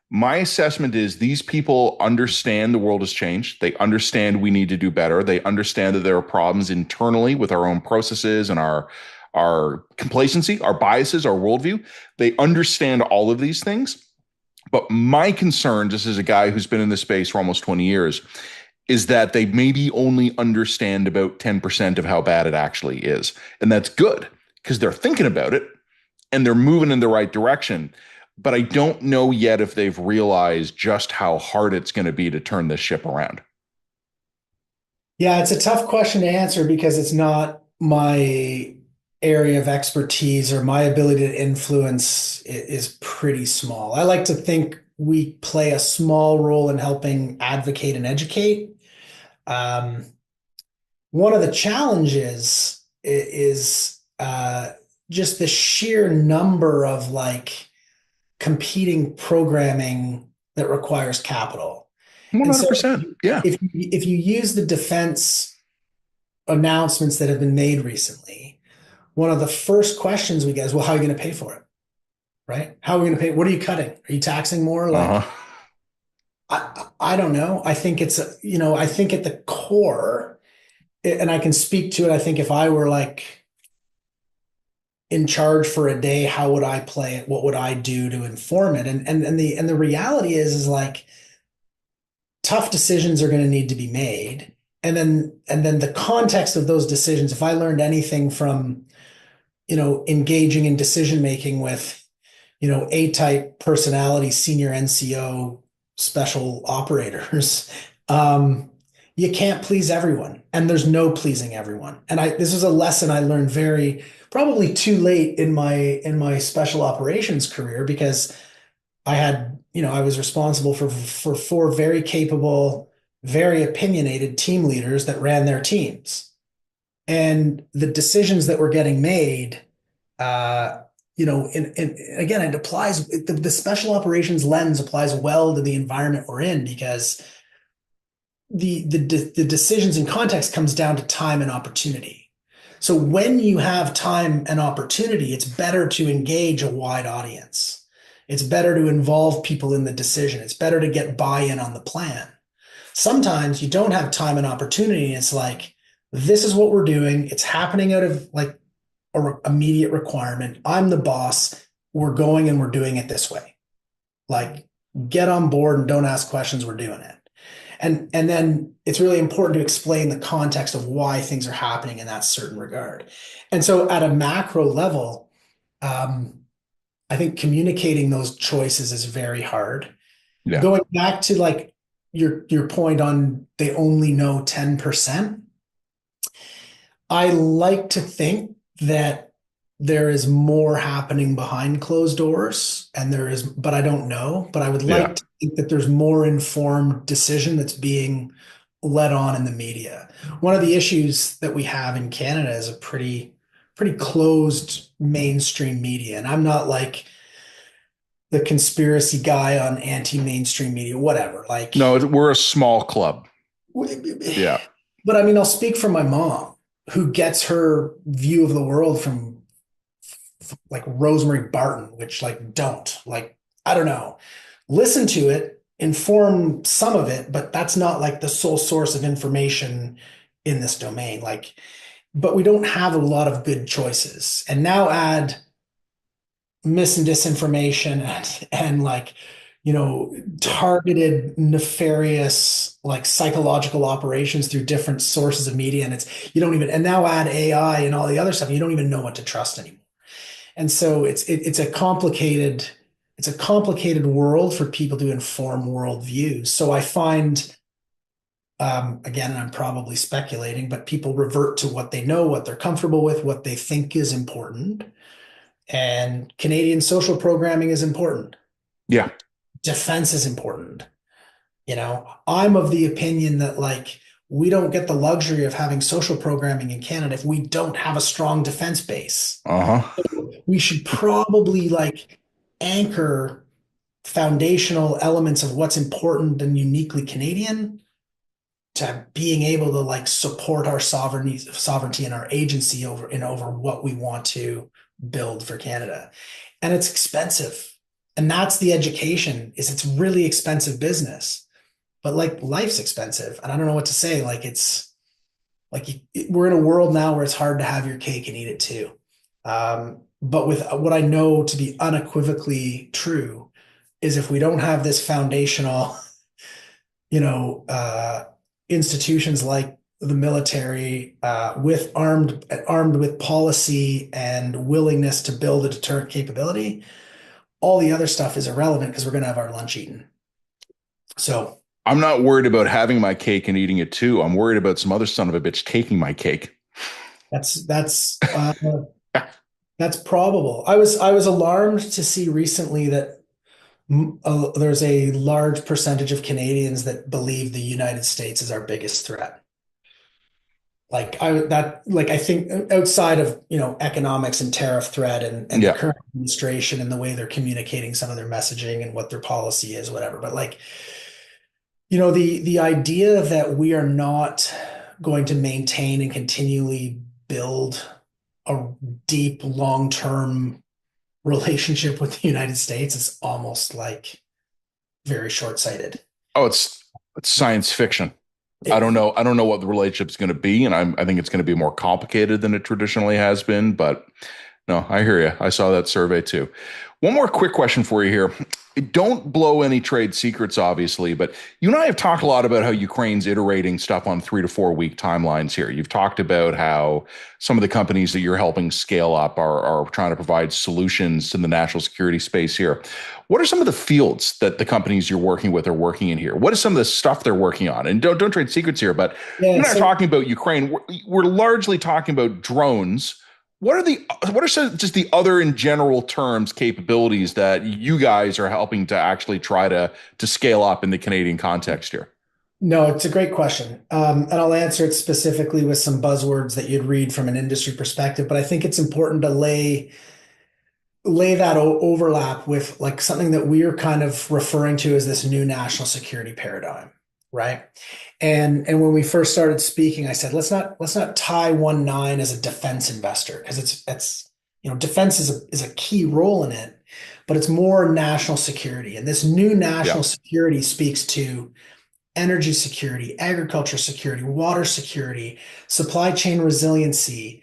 My assessment is these people understand the world has changed. They understand we need to do better. They understand that there are problems internally with our own processes and our complacency, our biases, our worldview. They understand all of these things. But my concern, just as a guy who's been in this space for almost 20 years, is that they maybe only understand about 10% of how bad it actually is. And that's good because they're thinking about it and they're moving in the right direction. But I don't know yet if they've realized just how hard it's going to be to turn this ship around. Yeah, it's a tough question to answer because it's not my area of expertise, or my ability to influence is pretty small. I like to think we play a small role in helping advocate and educate. One of the challenges is just the sheer number of like competing programming that requires capital. 100%. So yeah. If you use the defense announcements that have been made recently, one of the first questions we get is, well, how are you going to pay for it? Right? How are we going to pay? What are you cutting? Are you taxing more? Like, I don't know. I think it's, I think at the core, and I can speak to it. I think if I were like in charge for a day, how would I play it? What would I do to inform it? And the reality is like tough decisions are going to need to be made. and then the context of those decisions, if I learned anything from, engaging in decision making with, A-type personality, senior NCO special operators, you can't please everyone, and there's no pleasing everyone. And this was a lesson I learned probably too late in my special operations career, because I was responsible for four very capable, very opinionated team leaders that ran their teams. And the decisions that were getting made, and again, it applies, the special operations lens applies well to the environment we're in, because the decisions and context comes down to time and opportunity. So when you have time and opportunity, it's better to engage a wide audience. It's better to involve people in the decision. It's better to get buy-in on the plan. Sometimes you don't have time and opportunity, and it's like, this is what we're doing. It's happening out of like a immediate requirement. I'm the boss. We're going and we're doing it this way. Like, get on board and don't ask questions. We're doing it. And then it's really important to explain the context of why things are happening in that certain regard. And so at a macro level, I think communicating those choices is very hard. Yeah. Going back to like your point on they only know 10%, I like to think that there is more happening behind closed doors, but I don't know. But I would like to think that there's more informed decision that's being led on in the media. One of the issues that we have in Canada is a pretty closed mainstream media. And I'm not like the conspiracy guy on anti-mainstream media, whatever. Like, no, we're a small club. Yeah. But I mean, I'll speak for my mom, who gets her view of the world from like Rosemary Barton, which I don't know, listen to it, inform some of it, but that's not like the sole source of information in this domain. But we don't have a lot of good choices. And now add mis and disinformation and targeted nefarious psychological operations through different sources of media. And now add AI and all the other stuff. You don't even know what to trust anymore. And so it's a complicated world for people to inform worldviews. So I find, again, and I'm probably speculating, but people revert to what they know, what they're comfortable with, what they think is important. And Canadian social programming is important. Yeah. Defense is important. I'm of the opinion that we don't get the luxury of having social programming in Canada if we don't have a strong defense base. So we should probably anchor foundational elements of what's important and uniquely Canadian to being able to support our sovereignty and our agency over what we want to build for Canada. And it's expensive. And that's the education, is it's really expensive business. But life's expensive, and I don't know what to say. We're in a world now where it's hard to have your cake and eat it too. But with what I know to be unequivocally true is, if we don't have this foundational, institutions like the military, with armed with policy and willingness to build a deterrent capability, all the other stuff is irrelevant because we're going to have our lunch eaten. So. I'm not worried about having my cake and eating it too. I'm worried about some other son of a bitch taking my cake. That's probable. I was alarmed to see recently that there's a large percentage of Canadians that believe the United States is our biggest threat. I think outside of economics and tariff threat and the current administration and the way they're communicating some of their messaging and what their policy is, whatever. But the idea that we are not going to maintain and continually build a deep, long-term relationship with the United States is almost very short-sighted. Oh, it's science fiction. I don't know what the relationship's going to be, and I think it's going to be more complicated than it traditionally has been. But no, I hear you. I saw that survey too. One more quick question for you here. Don't blow any trade secrets, obviously, but you and I have talked a lot about how Ukraine's iterating stuff on 3 to 4 week timelines here. You've talked about how some of the companies that you're helping scale up are trying to provide solutions in the national security space here. What are some of the fields that the companies you're working with are working in here? What is some of the stuff they're working on? And don't trade secrets here, but Yeah, we're not so talking about Ukraine. We're largely talking about drones. What are some just the other in general terms capabilities that you guys are helping to actually try to scale up in the Canadian context here? no, it's a great question. And I'll answer it specifically with some buzzwords that you'd read from an industry perspective, but I think it's important to lay that overlap with like something that we are kind of referring to as this new national security paradigm, right? And when we first started speaking, I said let's not tie 1.9 as a defense investor because it's defense is a key role in it, but it's more national security. And this new Yeah. national security speaks to energy security, agriculture security, water security, supply chain resiliency,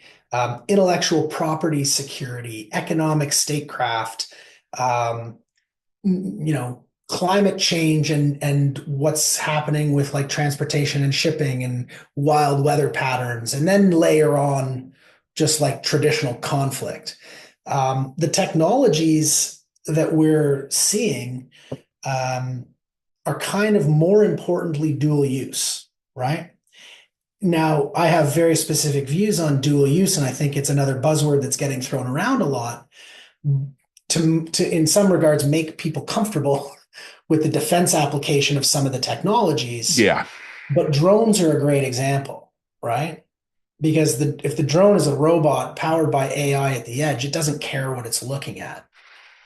intellectual property security, economic statecraft, um, climate change and what's happening with like transportation and shipping and wild weather patterns, and then layer on just like traditional conflict. The technologies that we're seeing um, are kind of more importantly dual use, right? Now, I have very specific views on dual use, and I think it's another buzzword that's getting thrown around a lot to in some regards make people comfortable with the defense application of some of the technologies. Yeah. But drones are a great example, right? Because if the drone is a robot powered by AI at the edge, it doesn't care what it's looking at.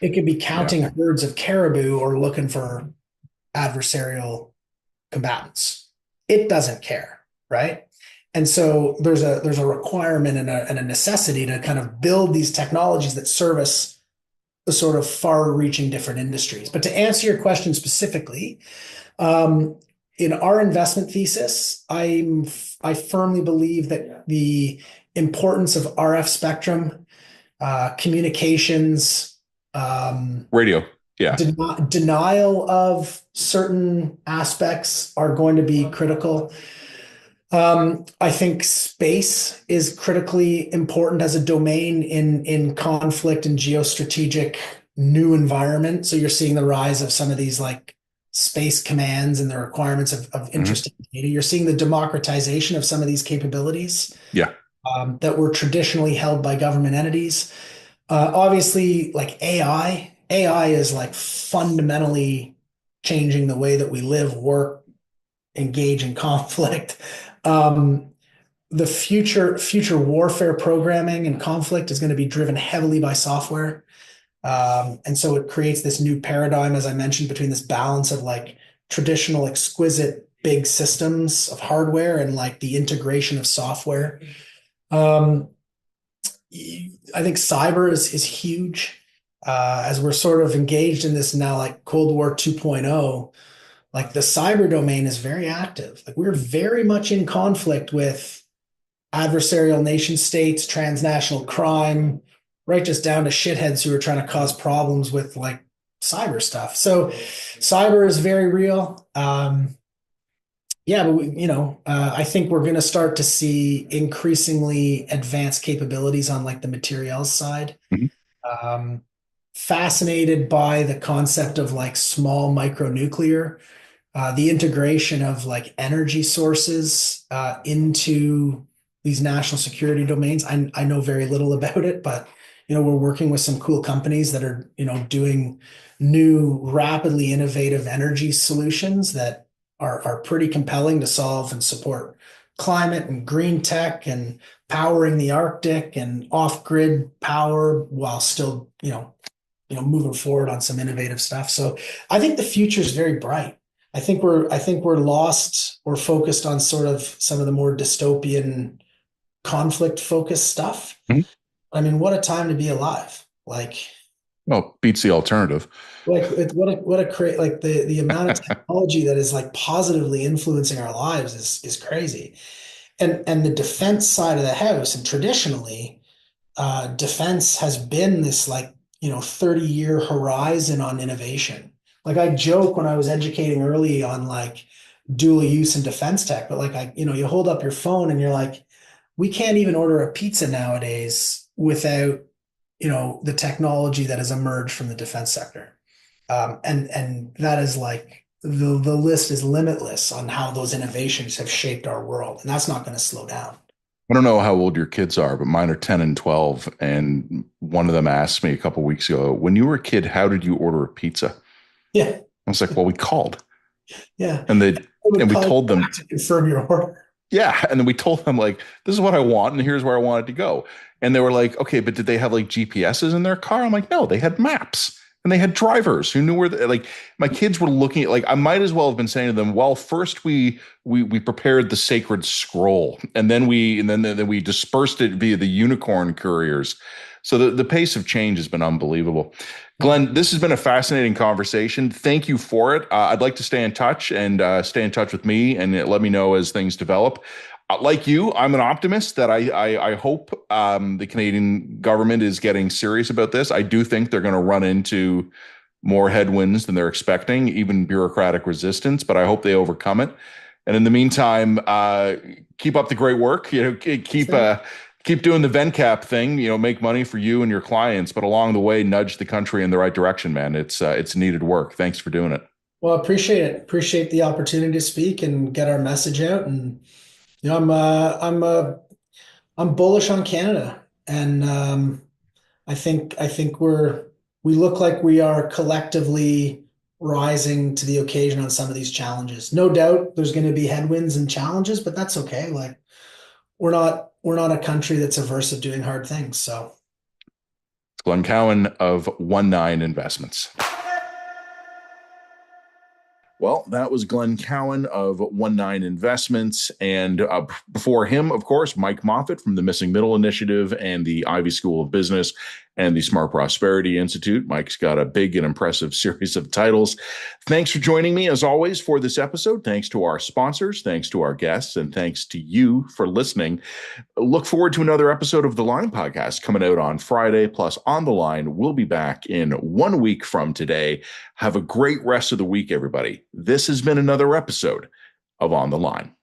It could be Yeah. counting herds of caribou or looking for adversarial combatants. It doesn't care, right? And so there's a requirement and a necessity to kind of build these technologies that service the sort of far-reaching different industries. But to answer your question specifically, um, in our investment thesis, I firmly believe that the importance of RF spectrum, communications, Radio. Yeah. denial of certain aspects are going to be critical. I think space is critically important as a domain in conflict and geostrategic new environment. So you're seeing the rise of some of these like space commands and the requirements of Hmm. interesting data. You're seeing the democratization of some of these capabilities Yeah. that were traditionally held by government entities. Obviously, like AI is like fundamentally changing the way that we live, work, engage in conflict. Um, the future warfare programming and conflict is going to be driven heavily by software. And so it creates this new paradigm, as I mentioned, between this balance of like traditional exquisite big systems of hardware and like the integration of software. Um, I think cyber is huge. As we're sort of engaged in this now, like Cold War 2.0, like the cyber domain is very active. Like we're very much in conflict with adversarial nation states, transnational crime, right just down to shitheads who are trying to cause problems with like cyber stuff. So cyber is very real. Yeah, but I think we're going to start to see increasingly advanced capabilities on like the materials side. Mhm. Um, Fascinated by the concept of like small micronuclear, the integration of like energy sources into these national security domains. I know very little about it, but we're working with some cool companies that are doing new, rapidly innovative energy solutions that are pretty compelling to solve and support climate and green tech and powering the Arctic and off-grid power while still moving forward on some innovative stuff. So I think the future is very bright. I think we're lost or focused on sort of some of the more dystopian conflict focused stuff. Mhm. I mean, what a time to be alive. Well, beats the alternative. What a create like the amount of technology that is like positively influencing our lives is crazy. And the defense side of the house, and traditionally defense has been this like 30-year horizon on innovation. Like I joke when I was educating early on like dual use and defense tech, but like you hold up your phone and you're like, we can't even order a pizza nowadays without, the technology that has emerged from the defense sector. And that is like the list is limitless on how those innovations have shaped our world. And that's not going to slow down. I don't know how old your kids are, but mine are 10 and 12. And one of them asked me a couple of weeks ago, when you were a kid, how did you order a pizza? Yeah. I was like, well, we called. Yeah. And I would we call told you them, back to confirm your order. yeah. And then we told them, like, this is what I want, and here's where I want it to go. And they were like, okay, but did they have like GPSs in their car? I'm like, no, they had maps and they had drivers who knew like my kids were looking at, like, I might as well have been saying to them, well, first we prepared the sacred scroll, and then we dispersed it via the unicorn couriers. So the pace of change has been unbelievable. Yeah. Glenn, this has been a fascinating conversation. Thank you for it. I'd like to stay in touch and stay in touch with me and let me know as things develop. Like you, I'm an optimist that I hope the Canadian government is getting serious about this. I do think they're going to run into more headwinds than they're expecting, even bureaucratic resistance, but I hope they overcome it. And in the meantime, keep up the great work. Keep doing the VenCap thing. Make money for you and your clients, but along the way, nudge the country in the right direction, man. It's needed work. Thanks for doing it. Well, I appreciate it. Appreciate the opportunity to speak and get our message out. And I'm bullish on Canada, and I think we look like we are collectively rising to the occasion on some of these challenges. No doubt, there's going to be headwinds and challenges, but that's okay. Like we're not a country that's averse of doing hard things. So, Glenn Cowan of 19 Investments. Well, that was Glenn Cowan of 19 Investments. And before him, of course, Mike Moffatt from the Missing Middle Initiative and the Ivey School of Business and the Smart Prosperity Institute. Mike's got a big and impressive series of titles. Thanks for joining me, as always, for this episode. Thanks to our sponsors, thanks to our guests, and thanks to you for listening. Look forward to another episode of The Line Podcast coming out on Friday. Plus, On the Line, we'll be back in 1 week from today. Have a great rest of the week, everybody. This has been another episode of On the Line.